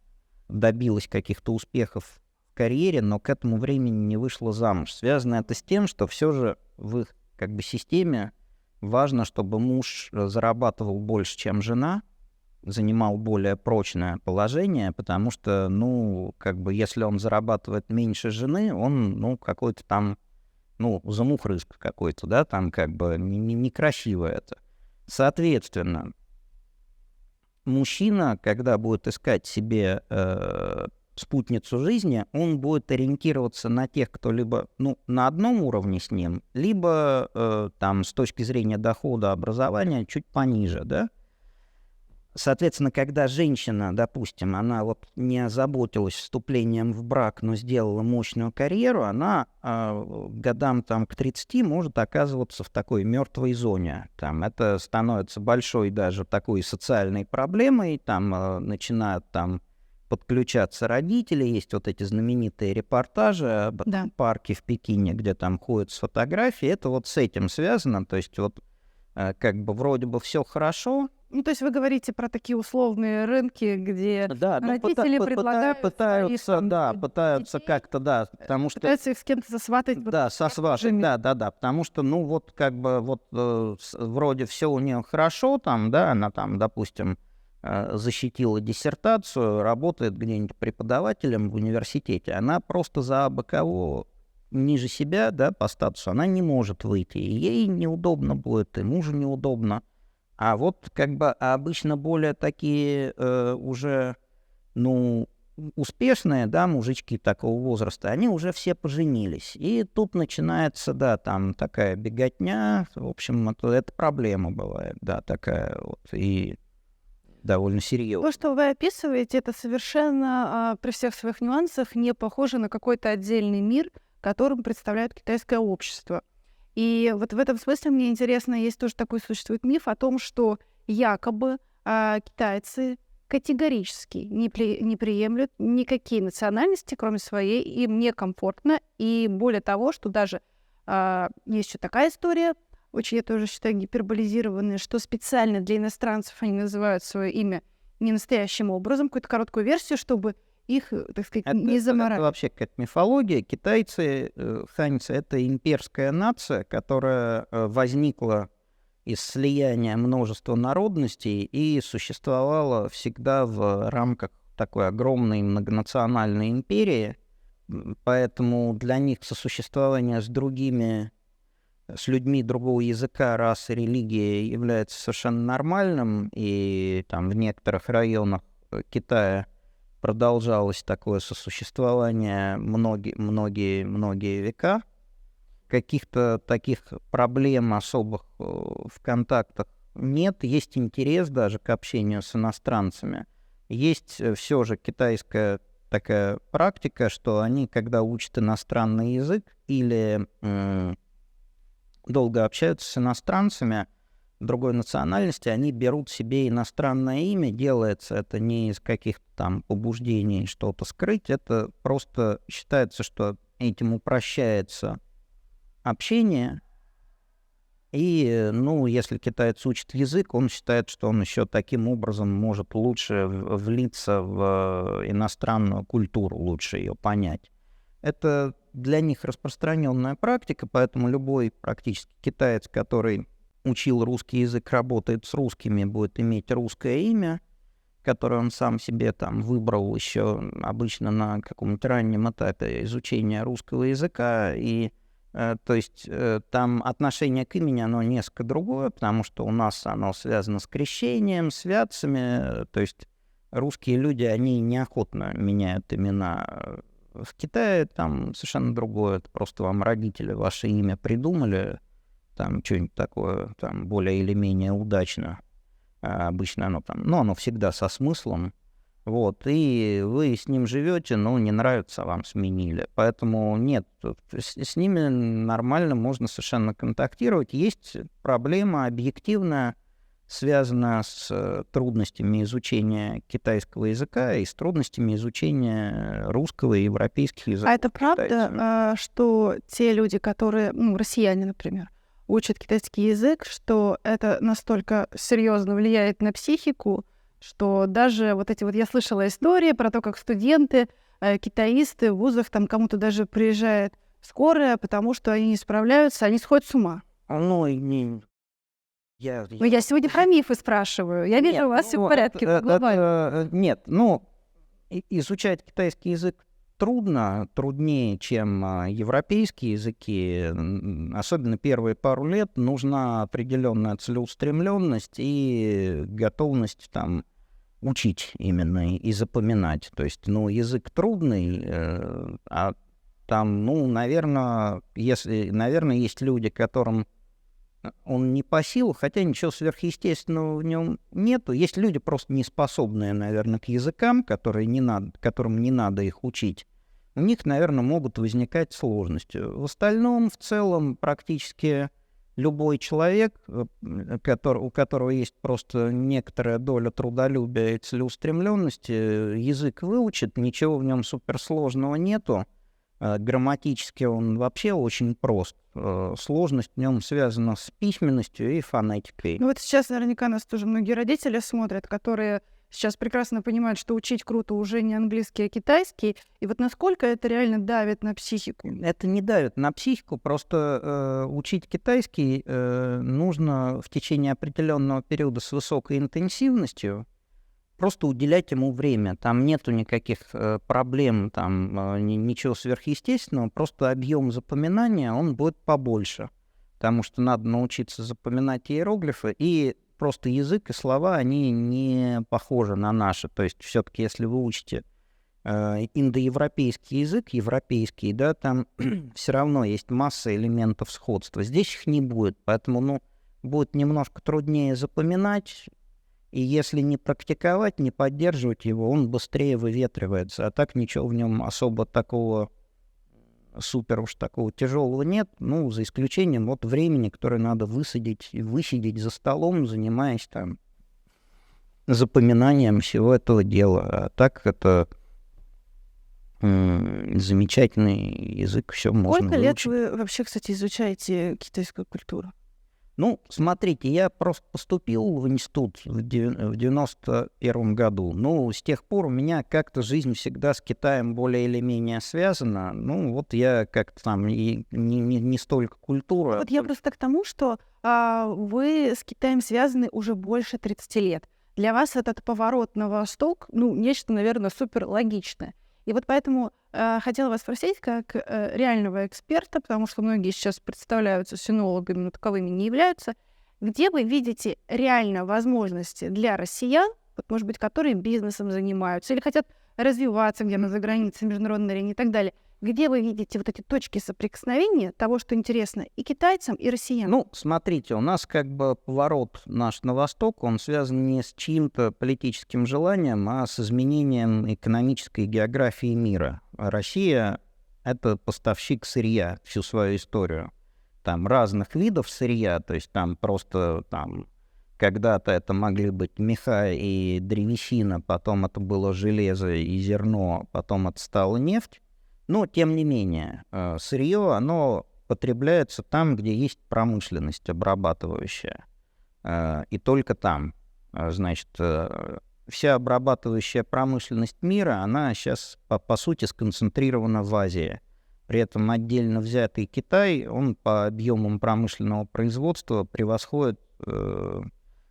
добилась каких-то успехов в карьере, но к этому времени не вышла замуж. Связано это с тем, что все же в их как бы системе важно, чтобы муж зарабатывал больше, чем жена, занимал более прочное положение, потому что, ну, как бы, если он зарабатывает меньше жены, он, ну, какой-то там, ну, замухрызг какой-то, да, там, как бы, некрасиво это. Соответственно, мужчина, когда будет искать себе спутницу жизни, он будет ориентироваться на тех, кто либо на одном уровне с ним, либо там с точки зрения дохода, образования чуть пониже, да. Соответственно, когда женщина, допустим, она вот не озаботилась вступлением в брак, но сделала мощную карьеру, она годам там к 30 может оказываться в такой мертвой зоне. Там это становится большой даже такой социальной проблемой, там начинают там подключаться родители, есть вот эти знаменитые репортажи об парке в Пекине, где там ходят с фотографией, это вот с этим связано, то есть вот как бы вроде бы все хорошо. Ну, то есть вы говорите про такие условные рынки, где родители предлагают... Пытаются как-то, да, потому что... Пытаются их с кем-то сосватать. Да, сосватать, да, потому что, ну, вот как бы вот вроде все у нее хорошо, там, да, она там, допустим, защитила диссертацию, работает где-нибудь преподавателем в университете, она просто за абы кого ниже себя, да, по статусу, она не может выйти, и ей неудобно будет, и мужу неудобно. А вот как бы обычно более такие уже, ну, успешные, да, мужички такого возраста, они уже все поженились. И тут начинается, да, там такая беготня, в общем, это проблема бывает, да, такая вот, и довольно серьезная. То, что вы описываете, это совершенно при всех своих нюансах не похоже на какой-то отдельный мир, которым представляет китайское общество. И вот в этом смысле мне интересно, есть тоже такой существует миф о том, что якобы китайцы категорически не приемлют никакие национальности, кроме своей, им некомфортно. И более того, что даже есть еще такая история, очень, я тоже считаю, гиперболизированная, что специально для иностранцев они называют свое имя не настоящим образом, какую-то короткую версию, чтобы их, так сказать, не заморать. Это вообще какая-то мифология. Китайцы, ханьцы — это имперская нация, которая возникла из слияния множества народностей и существовала всегда в рамках такой огромной многонациональной империи. Поэтому для них сосуществование с людьми другого языка, расы, религии является совершенно нормальным. И там в некоторых районах Китая продолжалось такое сосуществование многие века. Каких-то таких проблем особых в контактах нет. Есть интерес даже к общению с иностранцами. Есть все же китайская такая практика, что они, когда учат иностранный язык или долго общаются с иностранцами другой национальности, они берут себе иностранное имя, делается это не из каких-то там побуждений что-то скрыть, это просто считается, что этим упрощается общение, И, ну, если китаец учит язык, он считает, что он еще таким образом может лучше влиться в иностранную культуру, лучше ее понять. Это для них распространенная практика, поэтому любой практически китаец, который учил русский язык, работает с русскими, будет иметь русское имя, которое он сам себе там выбрал еще обычно на каком-нибудь раннем этапе изучения русского языка. И то есть там отношение к имени, оно несколько другое, потому что у нас оно связано с крещением, святцами. То есть русские люди, они неохотно меняют имена. В Китае там совершенно другое. Это просто вам родители ваше имя придумали, там что-нибудь такое, там более или менее удачно. Обычно оно там, ну, оно всегда со смыслом. Вот, и вы с ним живете, но не нравится, вам сменили. Поэтому нет, с ними нормально можно совершенно контактировать. Есть проблема объективная, связанная с трудностями изучения китайского языка и с трудностями изучения русского и европейских языков. А это правда, что те люди, которые, ну, россияне, например, учат китайский язык, что это настолько серьезно влияет на психику, что даже вот эти вот, я слышала истории про то, как студенты, китаисты в вузах, там кому-то даже приезжает скорая, потому что они не справляются, они сходят с ума. Ну, и не... Ну, я сегодня про мифы спрашиваю. Я вижу, у вас все в порядке. Нет, ну, изучать китайский язык труднее, чем европейские языки. Особенно первые пару лет нужна определенная целеустремленность и готовность там учить именно и запоминать. То есть, ну, язык трудный, а там, ну, наверное, есть люди, которым он не по силу, хотя ничего сверхъестественного в нем нету. Есть люди просто неспособные, наверное, к языкам, которым не надо их учить. У них, наверное, могут возникать сложности. В остальном, в целом, практически любой человек, у которого есть просто некоторая доля трудолюбия и целеустремленности, язык выучит, ничего в нем суперсложного нету. Грамматически он вообще очень прост. Сложность в нем связана с письменностью и фонетикой. Ну вот сейчас наверняка нас тоже многие родители смотрят, которые сейчас прекрасно понимают, что учить круто уже не английский, а китайский. И вот насколько это реально давит на психику? Это не давит на психику, просто учить китайский нужно в течение определенного периода с высокой интенсивностью. Просто уделять ему время. Там нету никаких проблем, там ничего сверхъестественного. Просто объем запоминания, он будет побольше. Потому что надо научиться запоминать иероглифы. И просто язык и слова, они не похожи на наши. То есть все-таки, если вы учите индоевропейский язык, европейский, да, там все равно есть масса элементов сходства. Здесь их не будет. Поэтому, ну, будет немножко труднее запоминать. И если не практиковать, не поддерживать его, он быстрее выветривается. А так ничего в нем особо такого супер уж такого тяжелого нет. Ну, за исключением вот времени, которое надо высидеть за столом, занимаясь там запоминанием всего этого дела. А так это замечательный язык, все можно Сколько лет выучить. вы вообще, кстати, изучаете китайскую культуру? Ну, смотрите, я просто поступил в институт в 91 году. Ну, с тех пор у меня как-то жизнь всегда с Китаем более или менее связана. Ну, вот я как-то там и не столько культура. Вот я просто к тому, что вы с Китаем связаны уже больше 30 лет. Для вас этот поворот на восток, ну, нечто, наверное, супер логичное. И вот поэтому хотела вас спросить, как реального эксперта, потому что многие сейчас представляются синологами, но таковыми не являются, где вы видите реально возможности для россиян, вот, может быть, которые бизнесом занимаются или хотят развиваться где-то за границей, международной арене и так далее, где вы видите вот эти точки соприкосновения того, что интересно и китайцам, и россиянам? Ну, смотрите, у нас как бы поворот наш на восток, он связан не с чьим-то политическим желанием, а с изменением экономической географии мира. Россия — это поставщик сырья всю свою историю. Там разных видов сырья, то есть там просто там когда-то это могли быть меха и древесина, потом это было железо и зерно, потом это стала нефть. Но, тем не менее, сырье, оно потребляются там, где есть промышленность обрабатывающая. И только там. Значит, вся обрабатывающая промышленность мира, она сейчас, по сути, сконцентрирована в Азии. При этом отдельно взятый Китай, он по объемам промышленного производства превосходит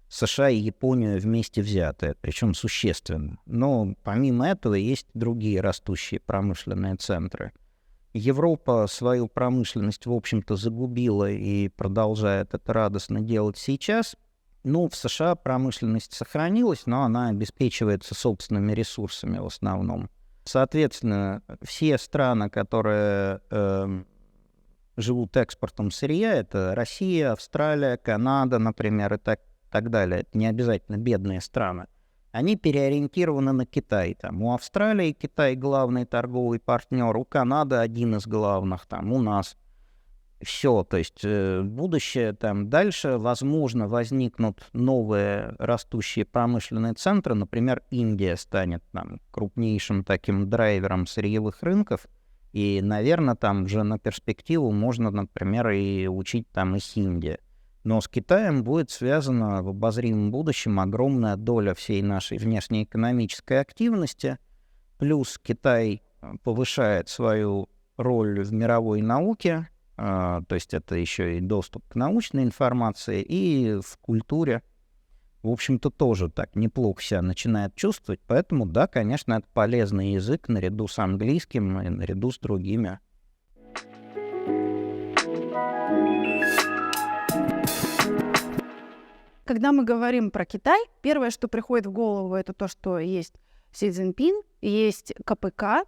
США и Японию вместе взятые, причем существенно. Но помимо этого есть другие растущие промышленные центры. Европа свою промышленность, в общем-то, загубила и продолжает это радостно делать сейчас. Ну, в США промышленность сохранилась, но она обеспечивается собственными ресурсами в основном. Соответственно, все страны, которые живут экспортом сырья, это Россия, Австралия, Канада, например, и так далее. Это не обязательно бедные страны. Они переориентированы на Китай. Там, у Австралии Китай главный торговый партнер, у Канады один из главных, там, у нас. Все, то есть будущее там дальше, возможно, возникнут новые растущие промышленные центры, например, Индия станет там крупнейшим таким драйвером сырьевых рынков, и, наверное, там уже на перспективу можно, например, и учить там и хинди. Но с Китаем будет связана в обозримом будущем огромная доля всей нашей внешнеэкономической активности, плюс Китай повышает свою роль в мировой науке. То есть это еще и доступ к научной информации, и в культуре, в общем-то, тоже так неплохо себя начинает чувствовать. Поэтому, да, конечно, это полезный язык наряду с английским и наряду с другими. Когда мы говорим про Китай, первое, что приходит в голову, это то, что есть Си Цзиньпин, есть КПК,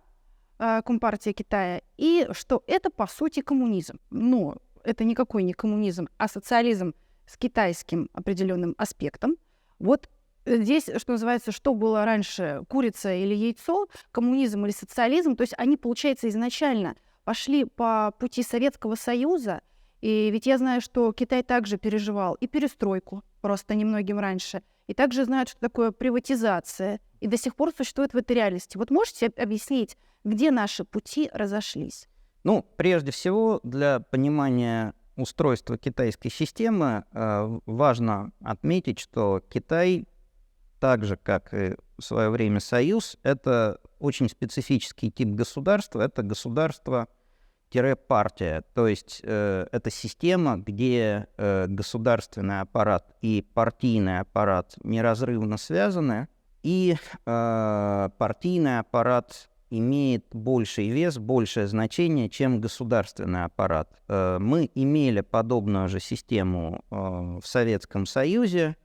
Компартия Китая, и что это, по сути, коммунизм. Но это никакой не коммунизм, а социализм с китайским определенным аспектом. Вот здесь, что называется, что было раньше, курица или яйцо, коммунизм или социализм, то есть они, получается, изначально пошли по пути Советского Союза, и ведь я знаю, что Китай также переживал и перестройку, просто немногим раньше, и также знают, что такое приватизация, и до сих пор существует в этой реальности. Вот можете объяснить, где наши пути разошлись? Ну, прежде всего, для понимания устройства китайской системы важно отметить, что Китай, так же, как и в свое время Союз, это очень специфический тип государства, это государство-партия, то есть это система, где государственный аппарат и партийный аппарат неразрывно связаны, и партийный аппарат имеет больший вес, большее значение, чем государственный аппарат. Мы имели подобную же систему в Советском Союзе.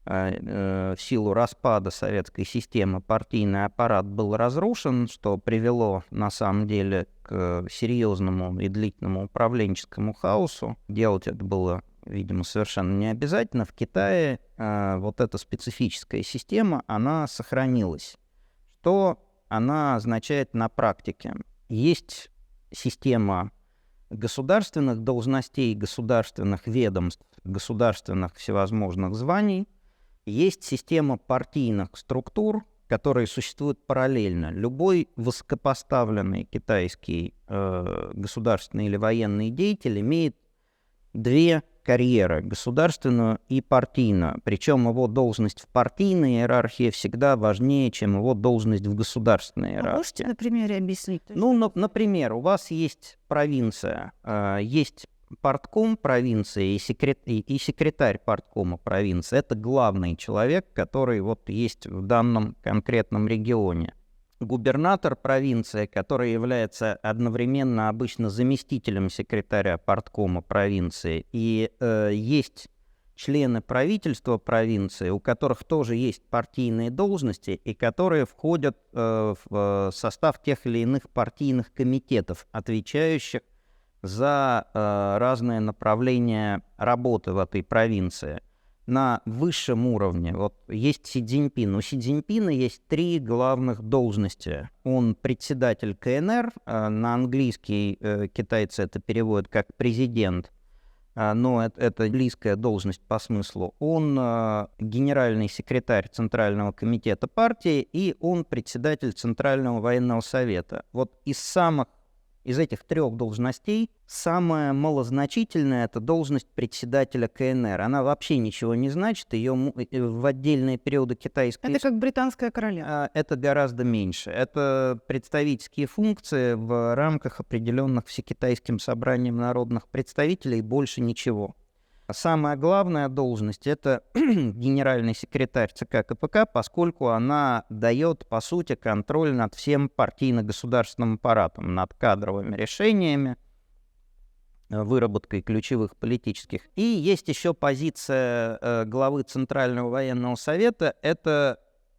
В силу распада советской системы партийный аппарат был разрушен, что привело на самом деле к серьезному и длительному управленческому хаосу. Делать это было, видимо, совершенно не обязательно. В Китае вот эта специфическая система, она сохранилась. Что она означает на практике? Есть система государственных должностей, государственных ведомств, государственных всевозможных званий. Есть система партийных структур, которые существуют параллельно. Любой высокопоставленный китайский государственный или военный деятель имеет две карьеры, государственную и партийную. Причем его должность в партийной иерархии всегда важнее, чем его должность в государственной иерархии. Можете на примере объяснить? Ну, например, у вас есть провинция, есть партком провинции и секретарь парткома провинции. Это главный человек, который вот есть в данном конкретном регионе. Губернатор провинции, который является одновременно обычно заместителем секретаря парткома провинции, и есть члены правительства провинции, у которых тоже есть партийные должности, и которые входят в состав тех или иных партийных комитетов, отвечающих за разные направления работы в этой провинции. На высшем уровне, вот есть Си Цзиньпин. У Си Цзиньпина есть три главных должности. Он председатель КНР, на английский китайцы это переводят как президент, но это близкая должность по смыслу. Он генеральный секретарь Центрального комитета партии, и он председатель Центрального военного совета. Вот из самых Из этих 3 должностей самая малозначительная — это должность председателя КНР. Она вообще ничего не значит, ее в отдельные периоды китайской Это как британская королева. это гораздо меньше. Это представительские функции в рамках определенных Всекитайским собранием народных представителей, больше ничего. Самая главная должность — это генеральный секретарь ЦК КПК, поскольку она дает, по сути, контроль над всем партийно-государственным аппаратом, над кадровыми решениями, выработкой ключевых политических. И есть еще позиция главы Центрального военного совета.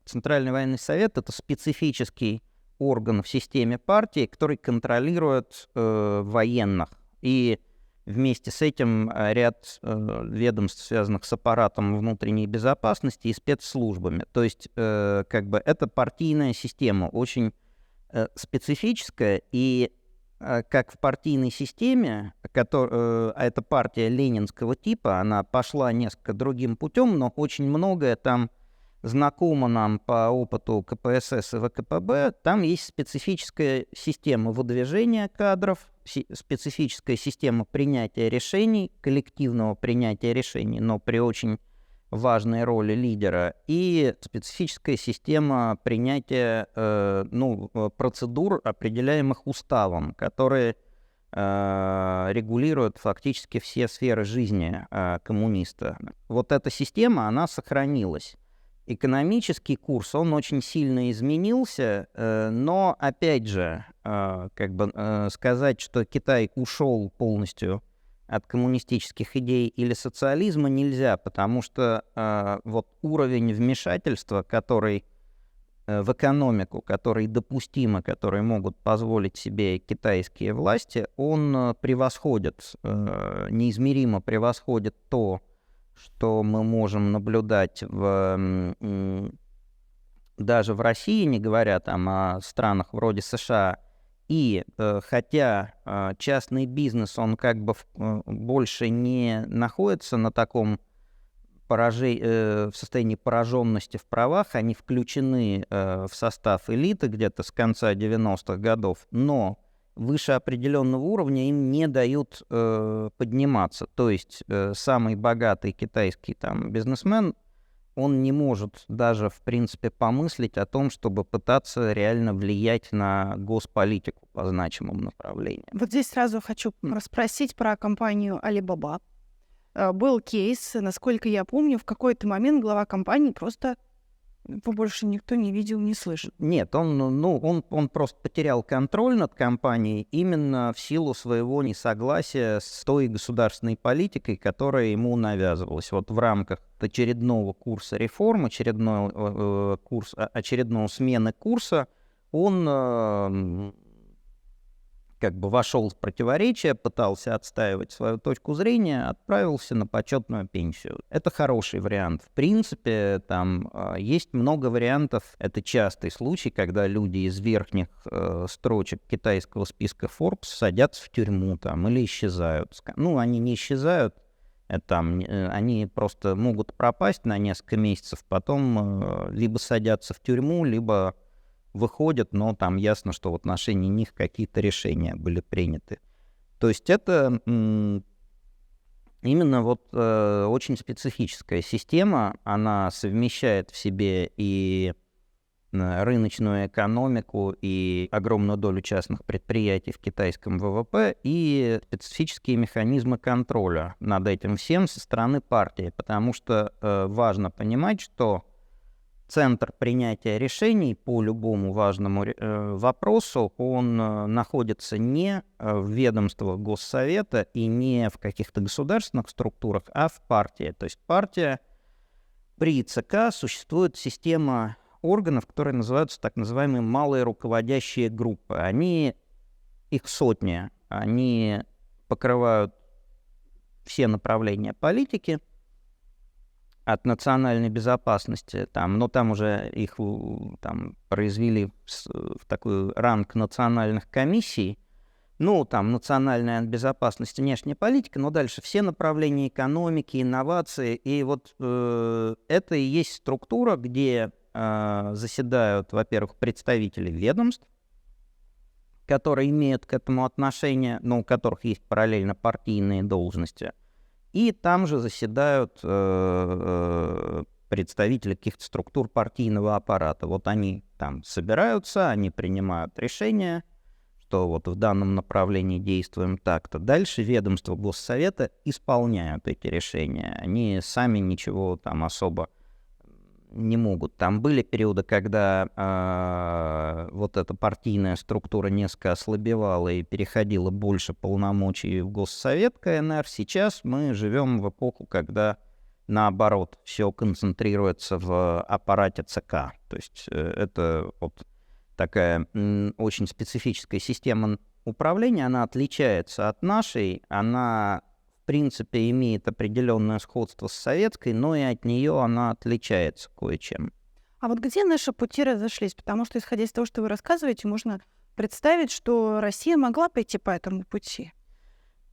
Центральный военный совет — это специфический орган в системе партии, который контролирует военных. И вместе с этим ряд ведомств, связанных с аппаратом внутренней безопасности и спецслужбами. То есть это партийная система, очень специфическая. И как в партийной системе, эта партия ленинского типа, она пошла несколько другим путем, но очень многое там знакомо нам по опыту КПСС и ВКПБ. Там есть специфическая система выдвижения кадров, специфическая система принятия решений, коллективного принятия решений, но при очень важной роли лидера, и специфическая система принятия процедур, определяемых уставом, которые регулируют фактически все сферы жизни коммуниста. Вот эта система, она сохранилась. Экономический курс, он очень сильно изменился, но, опять же, сказать, что Китай ушел полностью от коммунистических идей или социализма, нельзя, потому что уровень вмешательства, который в экономику, который допустимо, который могут позволить себе китайские власти, он превосходит, неизмеримо превосходит то, что мы можем наблюдать даже в России, не говоря там о странах вроде США. И хотя частный бизнес, он больше не находится на таком в состоянии пораженности в правах, они включены в состав элиты где-то с конца 90-х годов, но выше определенного уровня им не дают подниматься. То есть самый богатый китайский бизнесмен, он не может даже, в принципе, помыслить о том, чтобы пытаться реально влиять на госполитику по значимым направлениям. Вот здесь сразу хочу расспросить про компанию Alibaba. Был кейс, насколько я помню, в какой-то момент глава компании просто его больше никто не видел, не слышал. Нет, он просто потерял контроль над компанией именно в силу своего несогласия с той государственной политикой, которая ему навязывалась. Вот в рамках очередного курса реформ, очередного смены курса, он вошел в противоречие, пытался отстаивать свою точку зрения, отправился на почетную пенсию. Это хороший вариант. В принципе, там есть много вариантов. Это частый случай, когда люди из верхних строчек китайского списка Forbes садятся в тюрьму или исчезают. Они не исчезают, они просто могут пропасть на несколько месяцев, потом либо садятся в тюрьму, либо выходят, но там ясно, что в отношении них какие-то решения были приняты. То есть это именно очень специфическая система, она совмещает в себе и рыночную экономику, и огромную долю частных предприятий в китайском ВВП, и специфические механизмы контроля над этим всем со стороны партии, потому что важно понимать, что центр принятия решений по любому важному вопросу, он находится не в ведомствах Госсовета и не в каких-то государственных структурах, а в партии. То есть при ЦК существует система органов, которые называются так называемые малые руководящие группы. Их сотни, они покрывают все направления политики, от национальной безопасности, но там уже их произвели в такой ранг национальных комиссий, национальная безопасность и внешняя политика, но дальше все направления экономики, инновации, и это и есть структура, где заседают, во-первых, представители ведомств, которые имеют к этому отношение, но у которых есть параллельно партийные должности. И там же заседают представители каких-то структур партийного аппарата. Вот они там собираются, они принимают решения, что вот в данном направлении действуем так-то. Дальше ведомства Госсовета исполняют эти решения. Они сами ничего там особо не могут. Там были периоды, когда вот эта партийная структура несколько ослабевала и переходила больше полномочий в Госсовет КНР. Сейчас мы живем в эпоху, когда наоборот все концентрируется в аппарате ЦК. То есть это вот такая очень специфическая система управления, она отличается от нашей, она в принципе имеет определенное сходство с советской, но и от нее она отличается кое-чем. А вот где наши пути разошлись? Потому что, исходя из того, что вы рассказываете, можно представить, что Россия могла пойти по этому пути.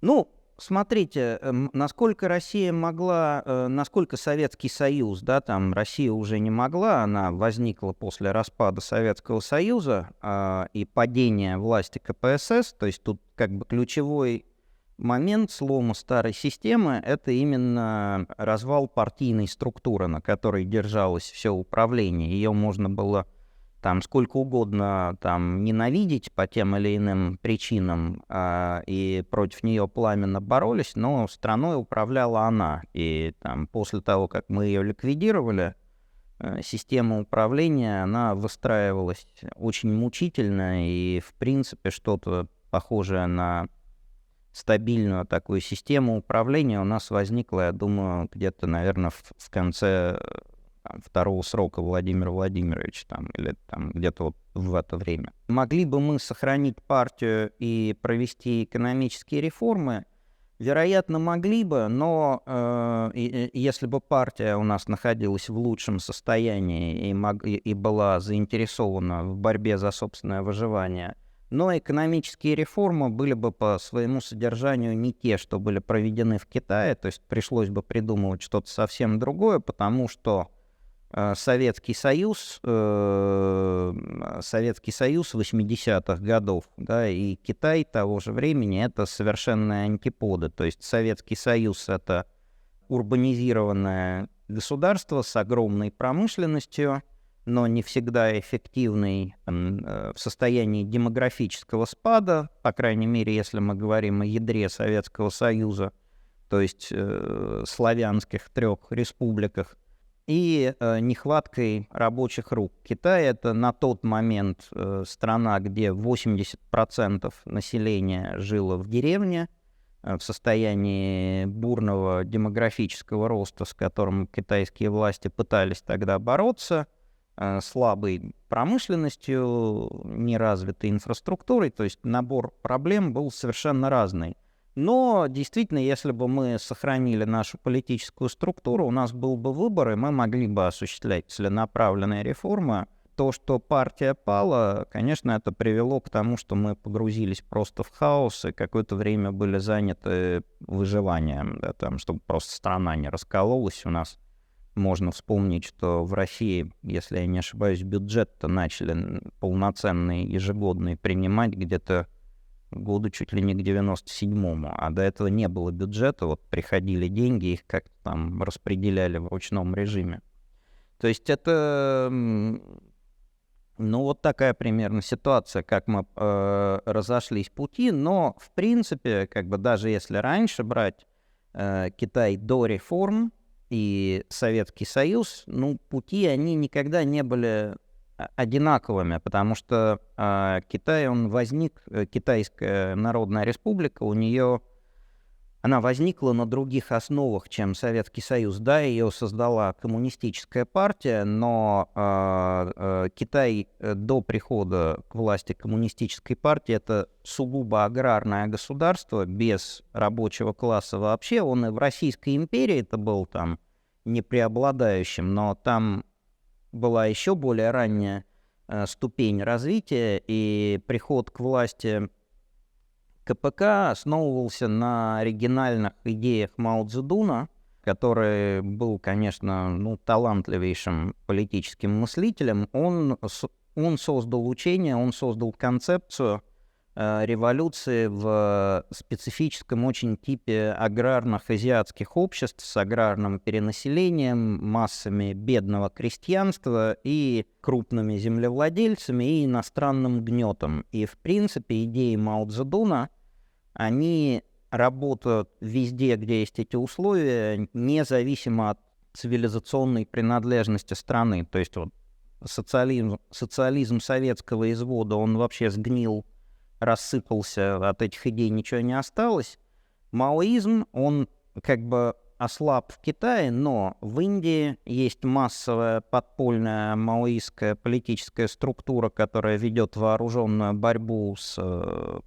Ну, смотрите, насколько Россия могла, насколько Советский Союз, да, там Россия уже не могла, она возникла после распада Советского Союза и падения власти КПСС, то есть тут как бы ключевой момент слома старой системы — это именно развал партийной структуры, на которой держалось все управление. Ее можно было там сколько угодно там ненавидеть по тем или иным причинам, и против нее пламенно боролись, но страной управляла она. И там после того, как мы ее ликвидировали, система управления, она выстраивалась очень мучительно, и в принципе что-то похожее на стабильную такую систему управления у нас возникла, я думаю, где-то, наверное, в конце второго срока Владимира Владимировича, там, или там где-то вот в это время. Могли бы мы сохранить партию и провести экономические реформы? Вероятно, могли бы, но если бы партия у нас находилась в лучшем состоянии и была заинтересована в борьбе за собственное выживание, но экономические реформы были бы по своему содержанию не те, что были проведены в Китае, то есть пришлось бы придумывать что-то совсем другое, потому что Советский Союз 80-х годов, да, и Китай того же времени — это совершенные антиподы. То есть Советский Союз — это урбанизированное государство с огромной промышленностью, но не всегда эффективный в состоянии демографического спада, по крайней мере, если мы говорим о ядре Советского Союза, то есть славянских 3 республиках, и нехваткой рабочих рук. Китай — это на тот момент страна, где 80% населения жило в деревне, в состоянии бурного демографического роста, с которым китайские власти пытались тогда бороться, слабой промышленностью, неразвитой инфраструктурой, то есть набор проблем был совершенно разный. Но действительно, если бы мы сохранили нашу политическую структуру, у нас был бы выбор, и мы могли бы осуществлять целенаправленные реформы. То, что партия пала, конечно, это привело к тому, что мы погрузились просто в хаос и какое-то время были заняты выживанием, да, там, чтобы просто страна не раскололась. У нас можно вспомнить, что в России, если я не ошибаюсь, бюджет-то начали полноценный, ежегодный принимать где-то году чуть ли не к 97-му, а до этого не было бюджета, вот приходили деньги, их как-то там распределяли в ручном режиме. То есть это, ну, вот такая примерно ситуация, как мы разошлись пути, но, в принципе, как бы даже если раньше брать Китай до реформ и Советский Союз, ну, пути, они никогда не были одинаковыми, потому что Китай, он возник, Китайская Народная Республика, она возникла на других основах, чем Советский Союз. Да, ее создала коммунистическая партия, но Китай до прихода к власти коммунистической партии — это сугубо аграрное государство, без рабочего класса вообще. Он и в Российской империи это был там не преобладающим, но там была еще более ранняя ступень развития, и приход к власти КПК основывался на оригинальных идеях Мао Цзэдуна, который был, конечно, ну, талантливейшим политическим мыслителем. Он создал учение, он создал концепцию революции в специфическом очень типе аграрных азиатских обществ с аграрным перенаселением, массами бедного крестьянства и крупными землевладельцами и иностранным гнетом. И, в принципе, идеи Мао Цзэдуна, они работают везде, где есть эти условия, независимо от цивилизационной принадлежности страны. То есть вот социализм советского извода, он вообще сгнил, рассыпался, от этих идей ничего не осталось. Маоизм, он как бы ослаб в Китае, но в Индии есть массовая подпольная маоистская политическая структура, которая ведет вооруженную борьбу с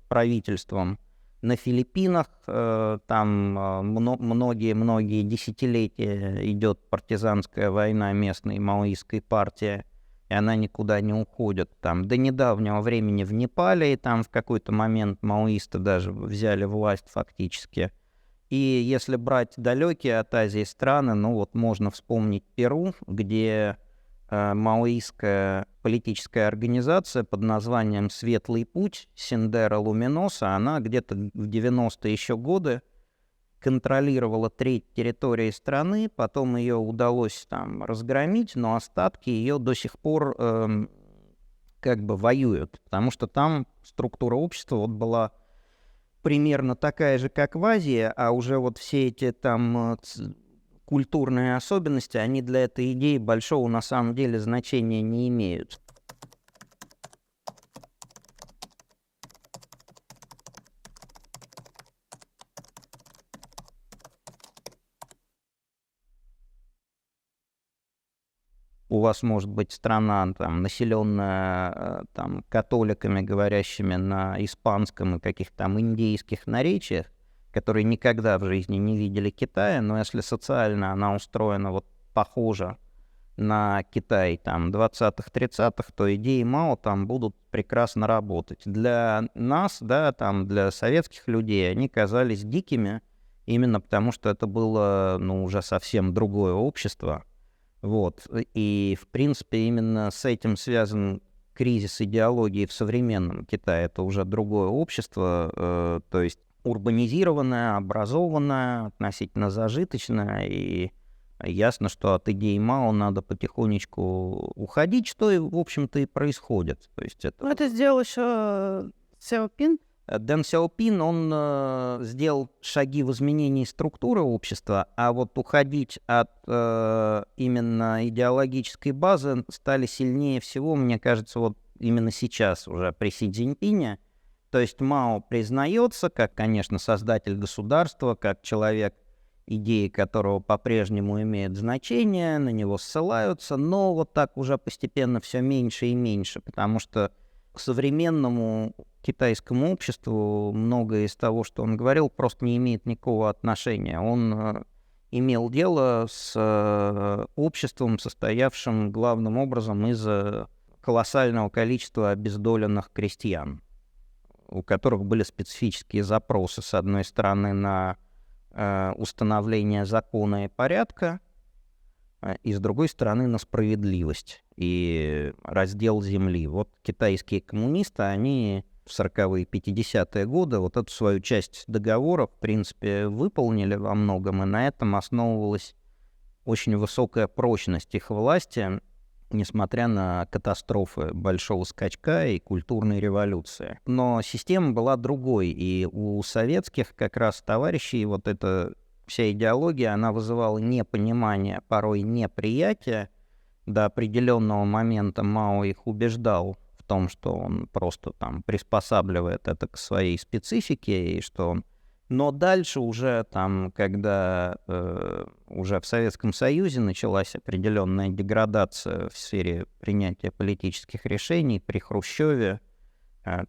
правительством. На Филиппинах там многие десятилетия идет партизанская война местной маоистской партии, и она никуда не уходит. Там до недавнего времени в Непале, и там в какой-то момент маоисты даже взяли власть фактически. И если брать далекие от Азии страны, ну вот можно вспомнить Перу, где маоистская политическая организация под названием «Светлый путь» Сендеро Луминоса, она где-то в 90-е еще годы контролировала треть территории страны, потом ее удалось там разгромить, но остатки ее до сих пор как бы воюют, потому что там структура общества вот была примерно такая же, как в Азии, а уже вот все эти там культурные особенности, они для этой идеи большого на самом деле значения не имеют. У вас может быть страна, там, населенная там, католиками, говорящими на испанском и каких-то там индейских наречиях, которые никогда в жизни не видели Китая, но если социально она устроена вот похоже на Китай там 20-30-х, то идеи Мао там будут прекрасно работать. Для нас, да, там, для советских людей они казались дикими, именно потому что это было, ну, уже совсем другое общество. Вот. И, в принципе, именно с этим связан кризис идеологии в современном Китае. Это уже другое общество, то есть урбанизированное, образованное, относительно зажиточное, и ясно, что от идей Мао надо потихонечку уходить, что, в общем-то, и происходит. То есть это... Ну, это сделал еще Сяопин. Дэн Сяопин, он сделал шаги в изменении структуры общества, а вот уходить от именно идеологической базы стали сильнее всего, мне кажется, вот именно сейчас уже при Си Цзиньпине. То есть Мао признается как, конечно, создатель государства, как человек, идеи которого по-прежнему имеют значение, на него ссылаются, но вот так уже постепенно все меньше и меньше, потому что к современному китайскому обществу многое из того, что он говорил, просто не имеет никакого отношения. Он имел дело с обществом, состоявшим главным образом из колоссального количества обездоленных крестьян, у которых были специфические запросы, с одной стороны, на установление закона и порядка, и, с другой стороны, на справедливость и раздел земли. Вот китайские коммунисты, они в 40-е, 50-е годы вот эту свою часть договора, в принципе, выполнили во многом, и на этом основывалась очень высокая прочность их власти, несмотря на катастрофы большого скачка и культурной революции. Но система была другой, и у советских как раз товарищей вот эта вся идеология, она вызывала непонимание, порой неприятие. До определенного момента Мао их убеждал в том, что он просто там приспосабливает это к своей специфике, и что он... Но дальше уже там, когда уже в Советском Союзе началась определенная деградация в сфере принятия политических решений, при Хрущеве,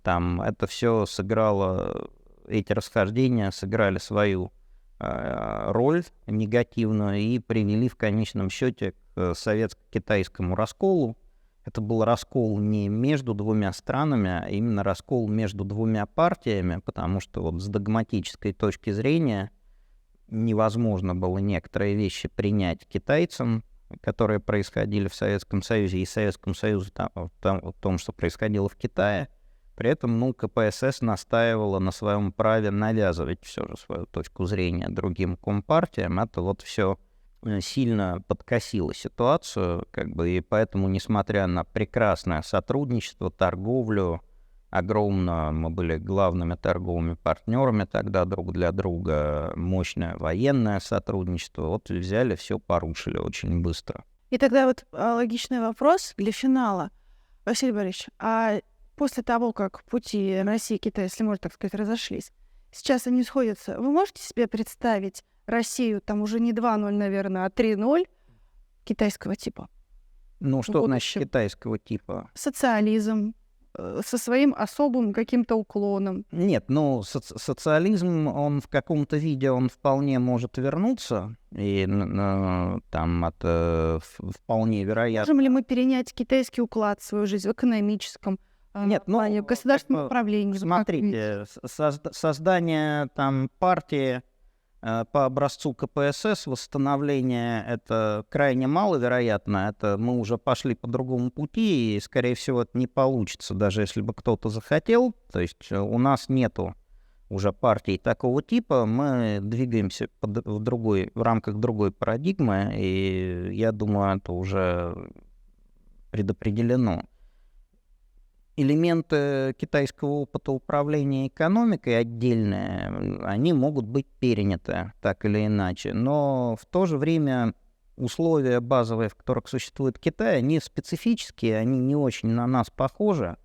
там это все сыграло, эти расхождения сыграли свою роль негативную и привели в конечном счете к советско-китайскому расколу. Это был раскол не между двумя странами, а именно раскол между двумя партиями, потому что вот с догматической точки зрения невозможно было некоторые вещи принять китайцам, которые происходили в Советском Союзе, и Советском Союзе в том, что происходило в Китае. При этом, ну, КПСС настаивала на своем праве навязывать все же свою точку зрения другим компартиям. Это вот все сильно подкосило ситуацию, как бы, и поэтому, несмотря на прекрасное сотрудничество, торговлю, огромно, мы были главными торговыми партнерами тогда друг для друга, мощное военное сотрудничество, вот взяли, все порушили очень быстро. И тогда вот логичный вопрос для финала. Василий Борисович, а после того, как пути России и Китая, если можно так сказать, разошлись, сейчас они сходятся, вы можете себе представить Россию, там уже не 2.0, наверное, а 3.0 китайского типа? Ну, что значит китайского типа? Социализм, со своим особым каким-то уклоном. Нет, ну, социализм, он в каком-то виде, он вполне может вернуться, и там это вполне вероятно. Можем ли мы перенять китайский уклад в свою жизнь в экономическом Нет, плане, в государственном управлении? Смотрите, создание там партии по образцу КПСС, восстановление, это крайне маловероятно. Это мы уже пошли по другому пути, и, скорее всего, это не получится, даже если бы кто-то захотел. То есть у нас нету уже партий такого типа, мы двигаемся в рамках другой парадигмы, и я думаю, это уже предопределено. Элементы китайского опыта управления экономикой отдельные, они могут быть переняты так или иначе, но в то же время условия базовые, в которых существует Китай, они специфические, они не очень на нас похожи,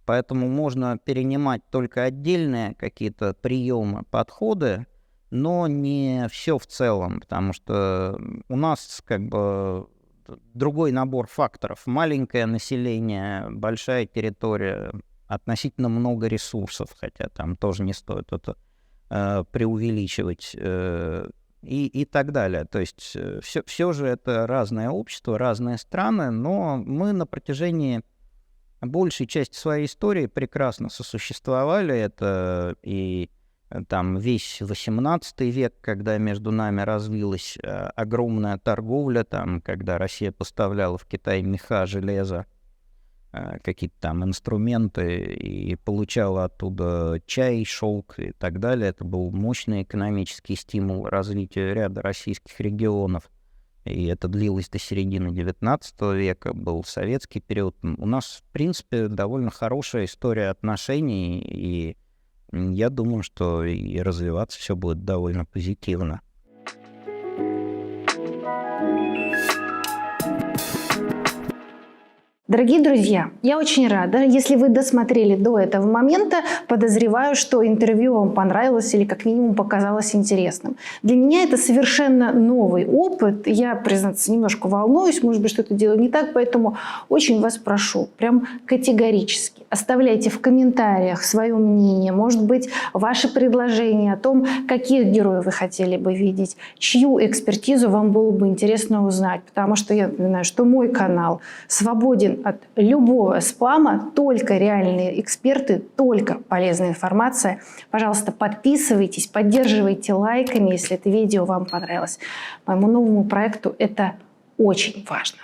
поэтому можно перенимать только отдельные какие-то приемы, подходы, но не все в целом, потому что у нас как бы другой набор факторов. Маленькое население, большая территория, относительно много ресурсов, хотя там тоже не стоит это преувеличивать, и так далее. То есть все же это разное общество, разные страны, но мы на протяжении большей части своей истории прекрасно сосуществовали. Это и там весь XVIII век, когда между нами развилась огромная торговля, там, когда Россия поставляла в Китай меха, железо, какие-то там инструменты и получала оттуда чай, шелк и так далее. Это был мощный экономический стимул развития ряда российских регионов. И это длилось до середины XIX века, был советский период. У нас, в принципе, довольно хорошая история отношений, и я думаю, что и развиваться все будет довольно позитивно. Дорогие друзья, я очень рада, если вы досмотрели до этого момента, подозреваю, что интервью вам понравилось или как минимум показалось интересным. Для меня это совершенно новый опыт, я, признаться, немножко волнуюсь, может быть, что-то делаю не так, поэтому очень вас прошу, прям категорически, оставляйте в комментариях свое мнение, может быть, ваши предложения о том, каких героев вы хотели бы видеть, чью экспертизу вам было бы интересно узнать, потому что я напоминаю, что мой канал свободен от любого спама, только реальные эксперты, только полезная информация. Пожалуйста, подписывайтесь, поддерживайте лайками, если это видео вам понравилось. Моему новому проекту это очень важно.